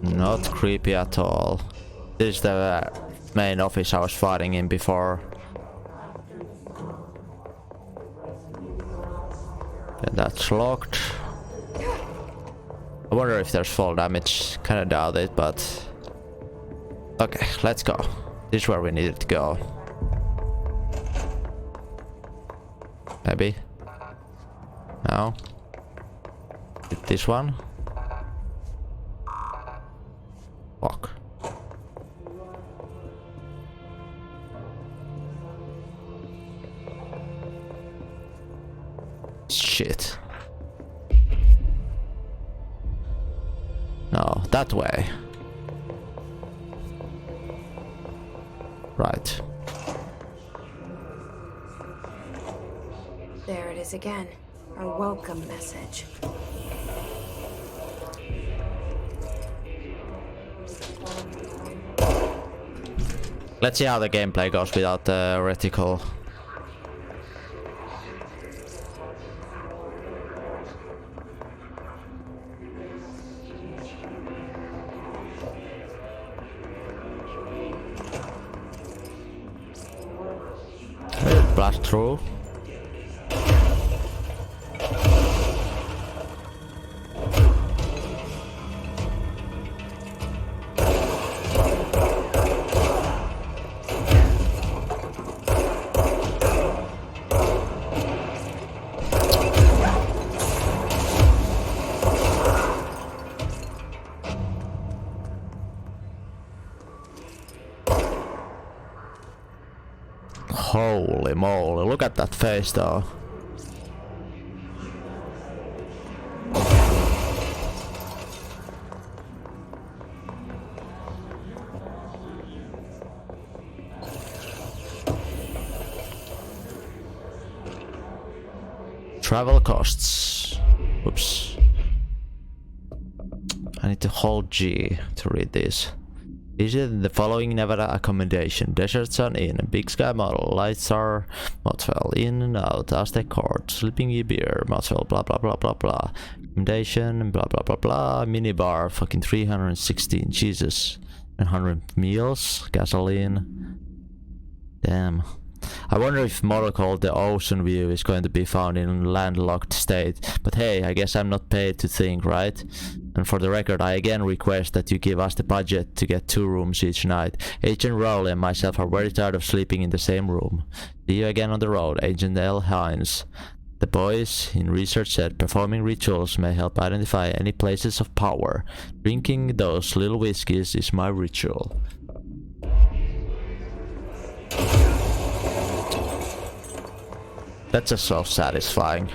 Not creepy at all. This is the main office I was fighting in before. And that's locked. I wonder if there's fall damage. Kinda doubt it, but... Okay, let's go. This is where we needed to go. Maybe? No? This one? Fuck. Shit. No, that way. Right. There it is again. Our welcome message. Let's see how the gameplay goes without the reticle. Blast through. Holy moly, look at that face though. Travel costs. Oops. I need to hold G to read this. Visit the following Nevada accommodation: Desert Sun Inn, Big Sky Model, Light Star Motel, In and Out, Aztec Court, Sleeping Beer, Motel, blah blah blah blah blah. Accommodation, blah blah blah blah. Minibar, fucking 316, Jesus. 100 meals, gasoline. Damn. I wonder if model called the Ocean View is going to be found in landlocked state. But hey, I guess I'm not paid to think, right? And for the record, I again request that you give us the budget to get 2 rooms each night. Agent Rowley and myself are very tired of sleeping in the same room. See you again on the road, Agent L. Hines. The boys in research said performing rituals may help identify any places of power. Drinking those little whiskeys is my ritual. That's just so satisfying.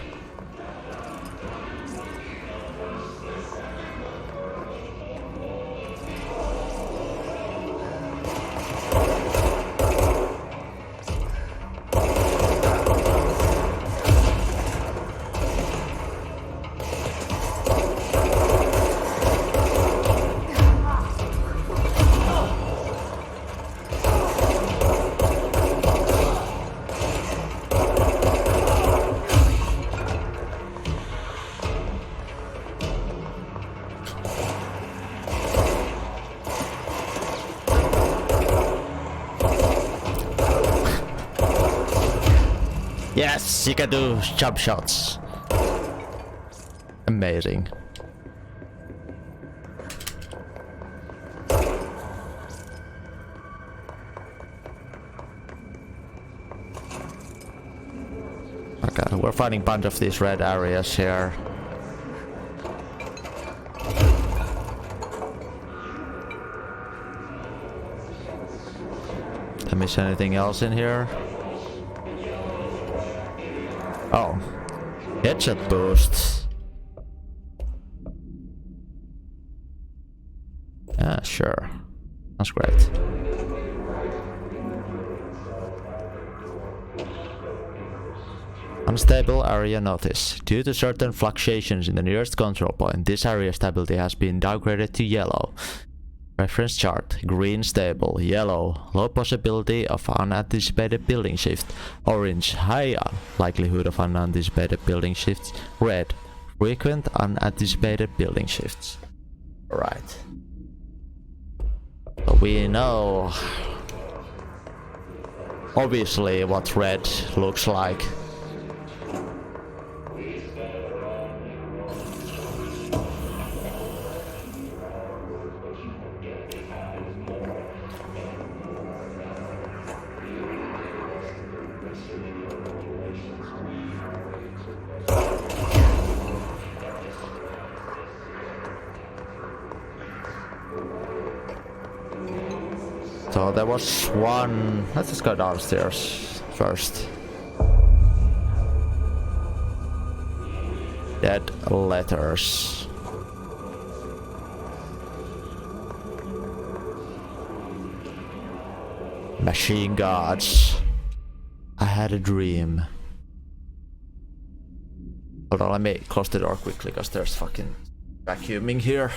Yes, you can do jump shots. Amazing. Okay, we're finding a bunch of these red areas here. Did I miss anything else in here? Oh, headshot boost. Yeah, sure. That's great. Unstable area notice. Due to certain fluctuations in the nearest control point, this area stability has been downgraded to yellow. Reference chart: green stable, yellow low possibility of unanticipated building shift, orange high likelihood of unanticipated building shifts, red frequent unanticipated building shifts. Alright. So we know obviously what red looks like. So there was one. Let's just go downstairs first. Dead letters. Machine guards. I had a dream. Hold on, let me close the door quickly because there's fucking vacuuming here.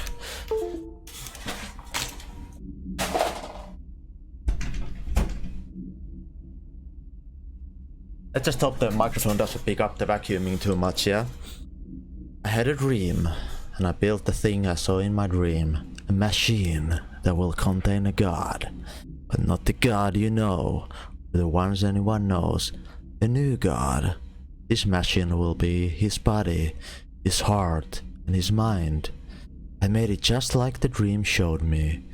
Let's just hope the microphone doesn't pick up the vacuuming too much, yeah? I had a dream, and I built the thing I saw in my dream. A machine that will contain a god. But not the god you know, or the ones anyone knows. The new god. This machine will be his body, his heart, and his mind. I made it just like the dream showed me.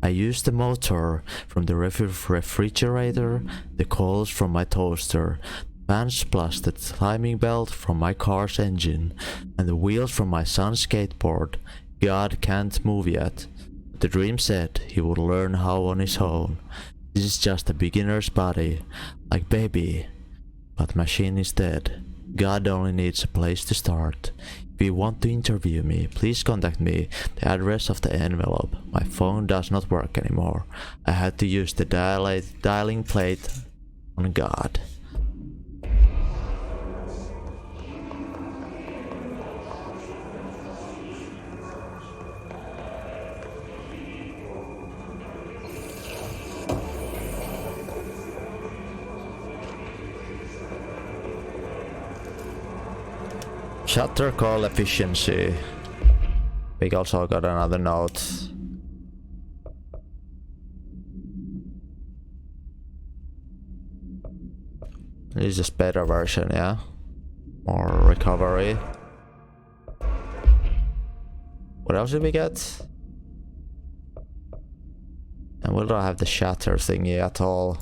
I used the motor from the refrigerator, the coils from my toaster, fans plus the timing belt from my car's engine, and the wheels from my son's skateboard. God can't move yet. The dream said he would learn how on his own. This is just a beginner's body, like baby. But machine is dead. God only needs a place to start. If you want to interview me, please contact me. The address of the envelope. My phone does not work anymore. I had to use the dialing plate on God. Shutter call efficiency. We also got another note. This is just better version, yeah? More recovery. What else did we get? And we don't have the shatter thingy at all.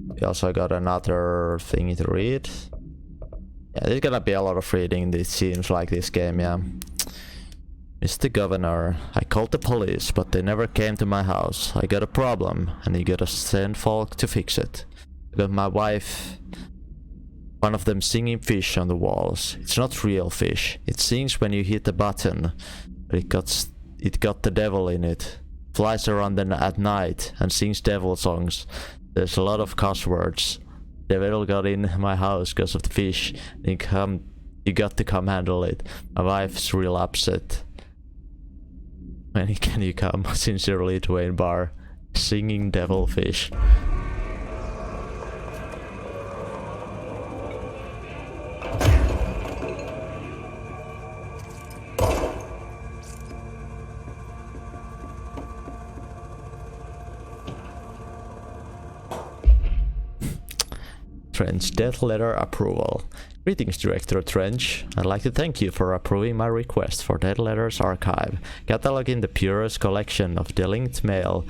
We also got another thingy to read. Yeah, there's gonna be a lot of reading, it seems like this game, yeah. Mr. Governor, I called the police, but they never came to my house. I got a problem, and you gotta send folk to fix it. I got my wife, one of them singing fish on the walls. It's not real fish. It sings when you hit the button, but it got the devil in it. Flies around at night and sings devil songs. There's a lot of cuss words. The devil got in my house because of the fish. You got to come handle it. My wife's real upset. When can you come? Sincerely, Dwayne Barr. Singing devilfish. Trench death letter approval. Greetings, Director Trench. I'd like to thank you for approving my request for Dead Letters Archive, cataloging the purest collection of delinquent mail.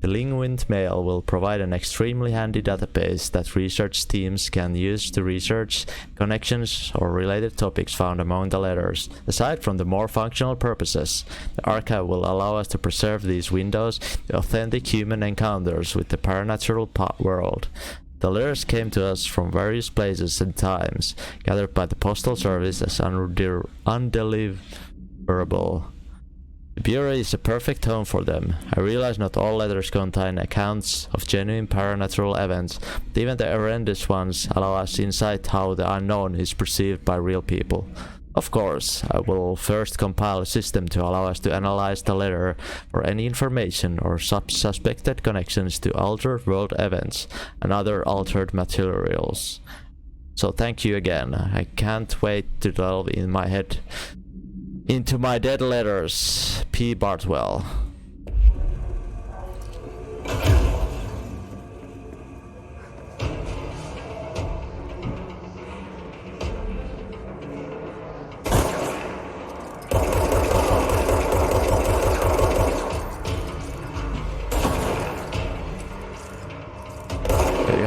Delinquent mail will provide an extremely handy database that research teams can use to research connections or related topics found among the letters. Aside from the more functional purposes, the archive will allow us to preserve these windows to authentic human encounters with the paranatural world. The letters came to us from various places and times, gathered by the Postal Service as undeliverable. The Bureau is a perfect home for them. I realize not all letters contain accounts of genuine paranatural events, but even the horrendous ones allow us insight how the unknown is perceived by real people. Of course, I will first compile a system to allow us to analyze the letter for any information or suspected connections to altered world events and other altered materials. So thank you again. I can't wait to delve in my head into my dead letters. P. Bartwell.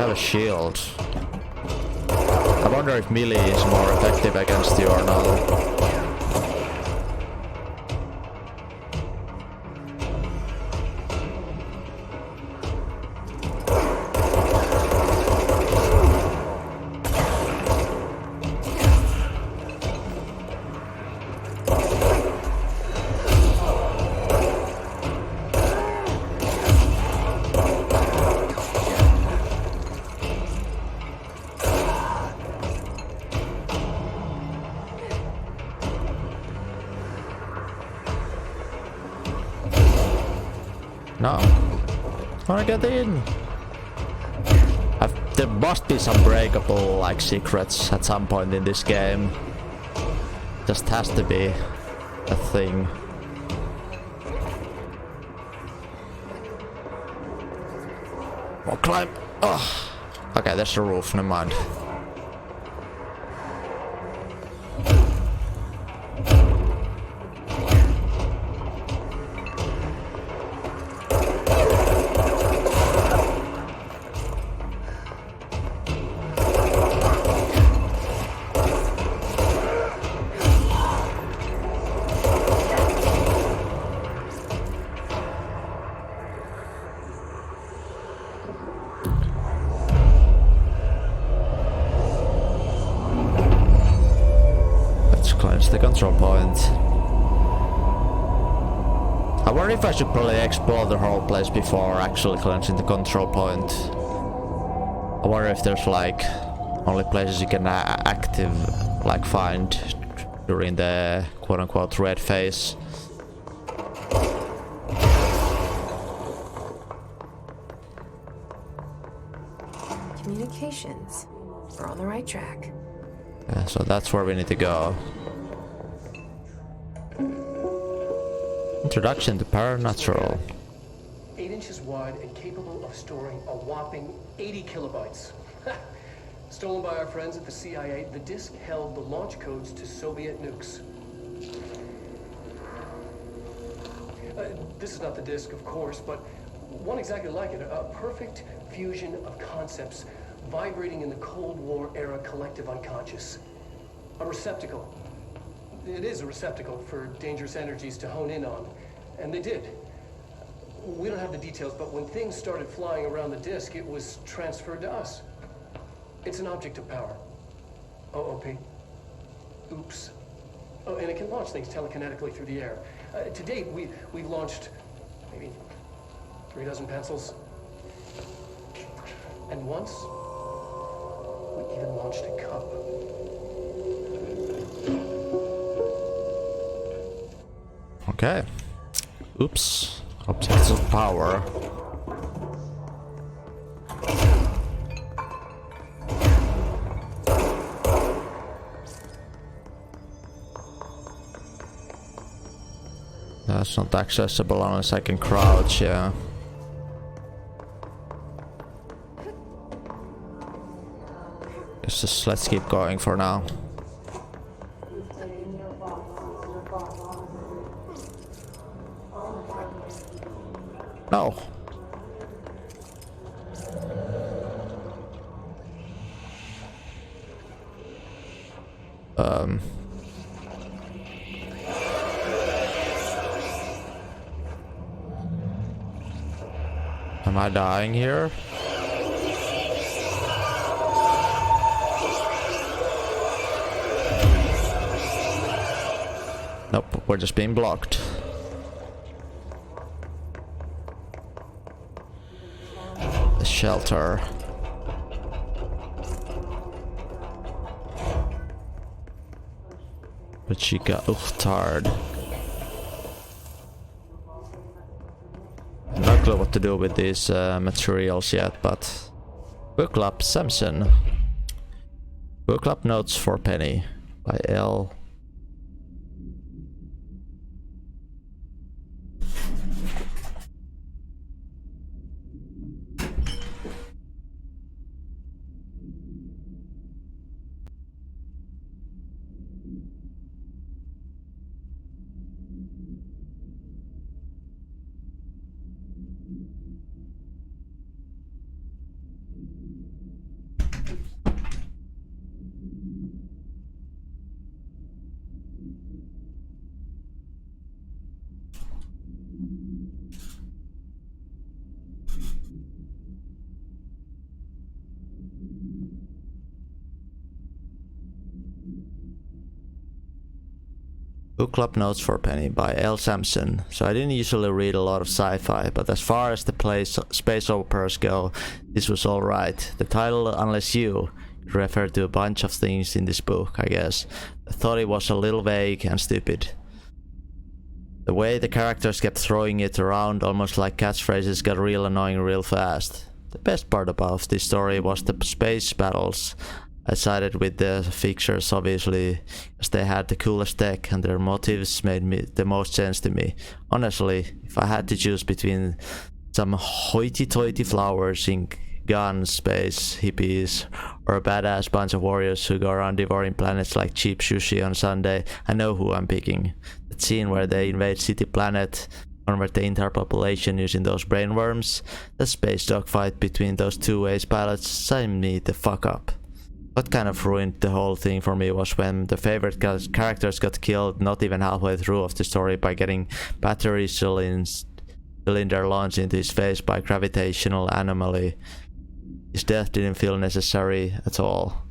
A shield. I wonder if melee is more effective against you or not. No. I wanna get in. There must be some breakable like secrets at some point in this game. Just has to be a thing. Oh, climb. Oh. Okay, there's the roof, never mind. The control point. I wonder if I should probably explore the whole place before actually cleansing the control point. I wonder if there's like only places you can find during the quote-unquote red phase. Communications. We're on the right track. Yeah, so that's where we need to go. Introduction to Paranatural. 8 inches wide and capable of storing a whopping 80 kilobytes. Stolen by our friends at the CIA, the disk held the launch codes to Soviet nukes. This is not the disk, of course, but one exactly like it. A perfect fusion of concepts vibrating in the Cold War era collective unconscious. A receptacle. It is a receptacle for dangerous energies to hone in on. And they did. We don't have the details, but when things started flying around the disk, it was transferred to us. It's an object of power. OOP. Oops. Oh, and it can launch things telekinetically through the air. To date, we've launched maybe 3 dozen pencils. And once, we even launched a cup. Okay. Oops. Objects of power. That's not accessible unless I can crouch, yeah. Let's keep going for now. No. Am I dying here? Nope, we're just being blocked. The shelter. Rachika Uhtard. No clue what to do with these materials yet, but Book Club Samson. Book Club Notes for Penny by L. Book Club Notes for Penny by L. Sampson. So I didn't usually read a lot of sci-fi, but as far as the space operas go, this was alright. The title, Unless You, referred to a bunch of things in this book, I guess. I thought it was a little vague and stupid. The way the characters kept throwing it around, almost like catchphrases, got real annoying real fast. The best part about this story was the space battles. I sided with the fixers, obviously, as they had the coolest tech and their motives made the most sense to me. Honestly, if I had to choose between some hoity-toity flowers in gun space hippies or a badass bunch of warriors who go around devouring planets like cheap sushi on Sunday, I know who I'm picking. That scene where they invade City Planet, convert the entire population using those brainworms, the space dogfight between those two ace pilots signed me the fuck up. What kind of ruined the whole thing for me was when the favorite characters got killed not even halfway through of the story by getting battery cylinder launched into his face by gravitational anomaly. His death didn't feel necessary at all.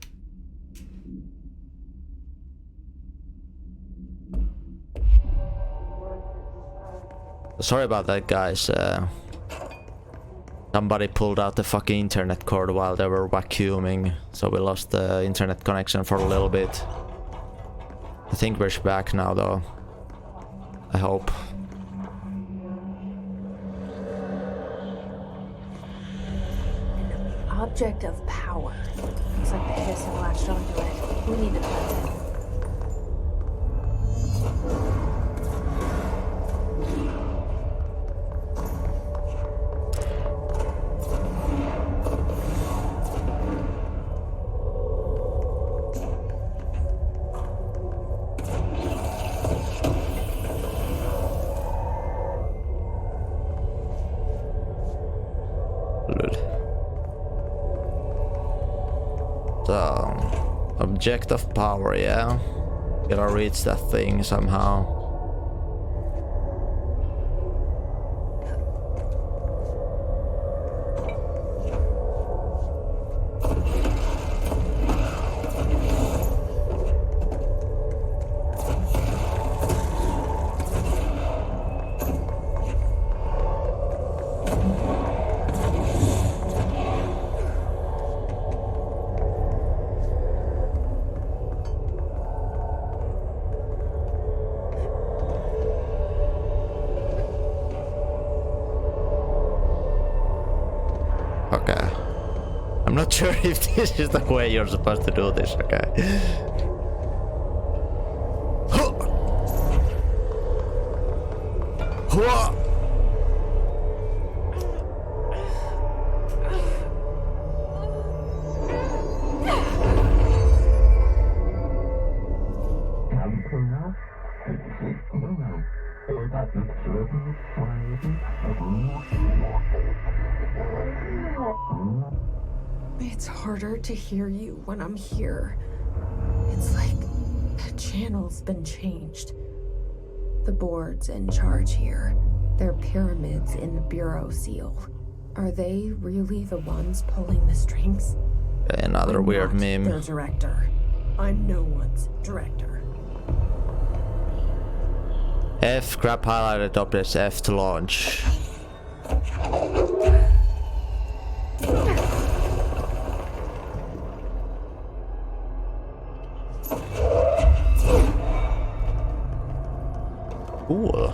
Sorry about that, guys. Somebody pulled out the fucking internet cord while they were vacuuming, so we lost the internet connection for a little bit. I think we're back now though. I hope. An object of power. Looks like the hiss have latched onto it. We need to cleanse it. So, object of power, yeah. Gotta reach that thing somehow. Okay. I'm not sure if this is the way you're supposed to do this, okay. It's harder to hear you when I'm here. It's like the channel's been changed. The board's in charge here. They're pyramids in the Bureau seal. Are they really the ones pulling the strings? Another I'm weird not meme. their director. I'm no one's director. F, grab highlighted objects, F to launch. Cool.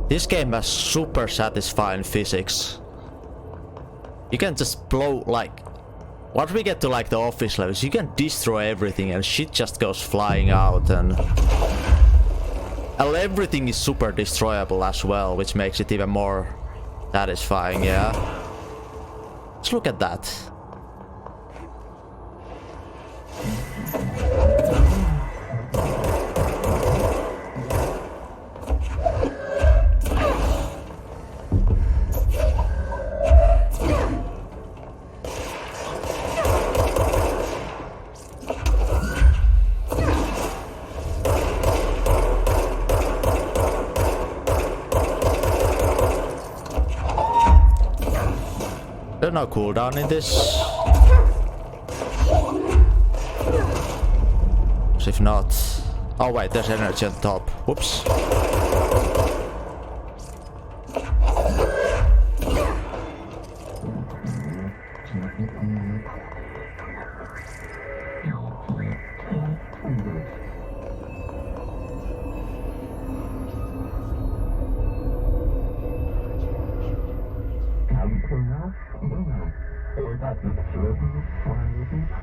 This game has super satisfying physics. You can just blow, like, once we get to like the office levels, you can destroy everything and shit just goes flying out, and everything is super destroyable as well, which makes it even more satisfying, yeah. Let's look at that. There's no cooldown in this. If not... Oh wait, there's energy on top. Whoops.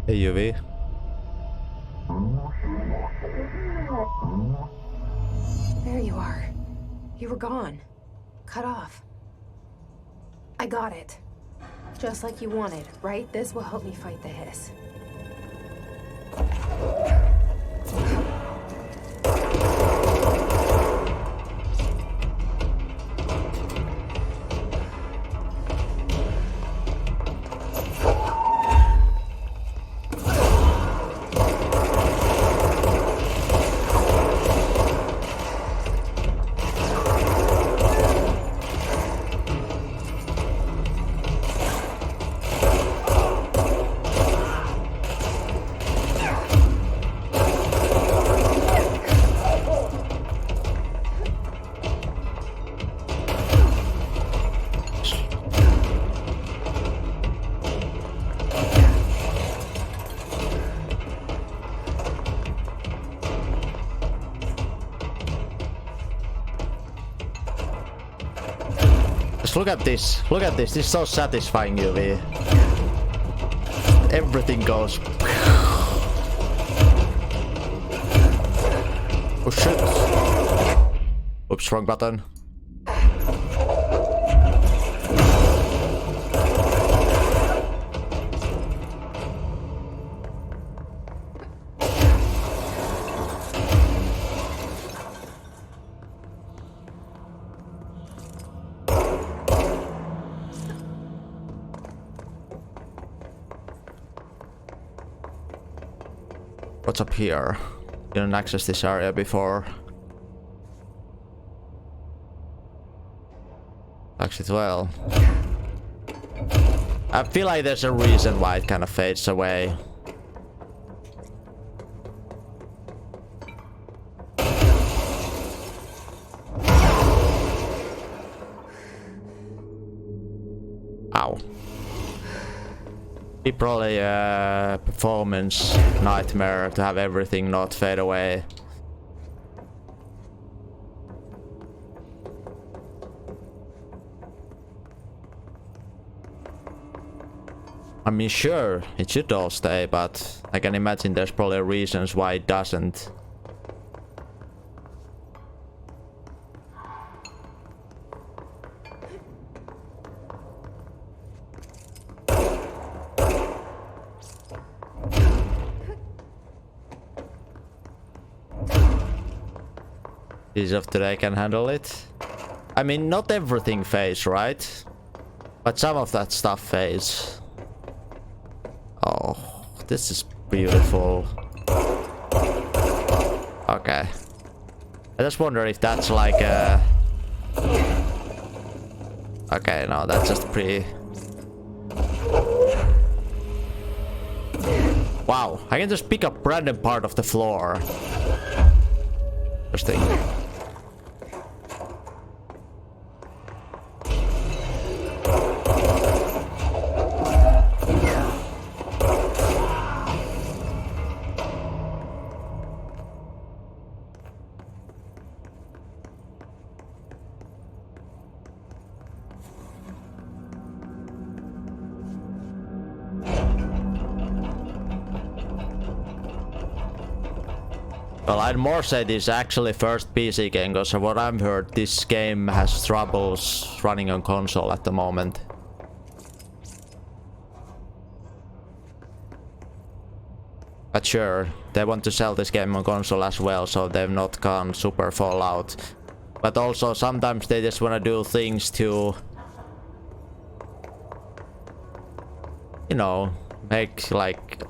Hey, UV. There you are. You were gone. Cut off. I got it. Just like you wanted, right? This will help me fight the hiss. Just look at this. Look at this. This is so satisfying, UV. Everything goes. Oh shit. Oops, wrong button. What's up here? Didn't access this area before. Exit well. I feel like there's a reason why it kind of fades away. Ow. Be probably a performance nightmare to have everything not fade away. I mean, sure, it should all stay, but I can imagine there's probably reasons why it doesn't. These of today can handle it. I mean, not everything fades, right? But some of that stuff fades. Oh, this is beautiful. Okay. I just wonder if that's like a... Okay, no, that's just pretty... Wow, I can just pick up random part of the floor. Interesting. Well, I'd more say this is actually first PC game, because of what I've heard, this game has troubles running on console at the moment. But sure, they want to sell this game on console as well, so they've not gone super Fallout. But also, sometimes they just want to do things to... You know, make like...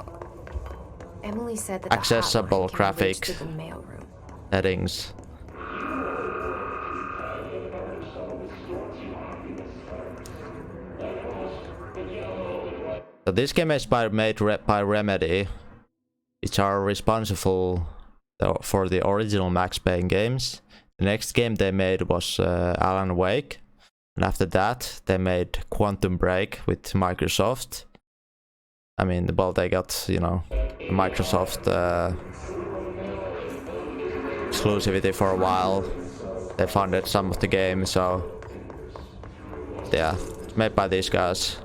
Emily said that accessible the hotline can reach graphic to the mailroom. settings. So this game is made by Remedy, which are responsible for the original Max Payne games. The next game they made was Alan Wake, and after that they made Quantum Break with Microsoft. I mean, well, they got, you know, Microsoft exclusivity for a while. They funded some of the game, so yeah, made by these guys.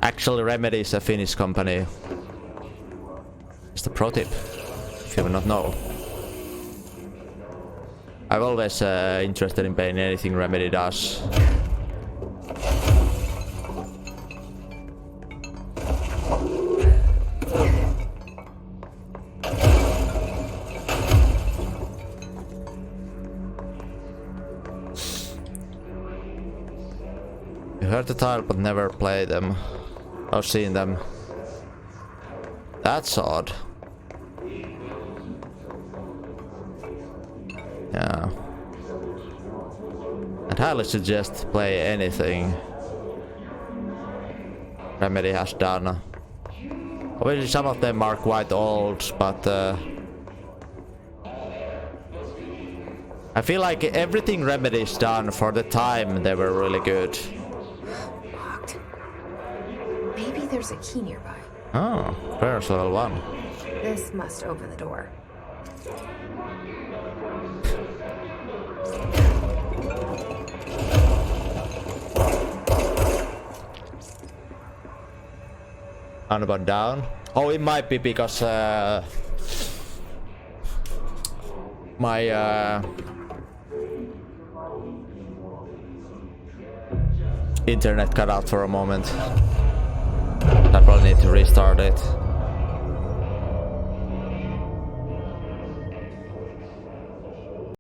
Actually, Remedy is a Finnish company. Just a pro tip, if you do not know. I'm always interested in paying anything Remedy does. Heard the title but never played them or seen them. That's odd. Yeah. I'd highly suggest play anything Remedy has done. Obviously some of them are quite old, but I feel like everything Remedy's done for the time they were really good. Maybe there's a key nearby. Oh, there's level 1. This must open the door. About down. Oh, it might be because my internet cut out for a moment. I probably need to restart it.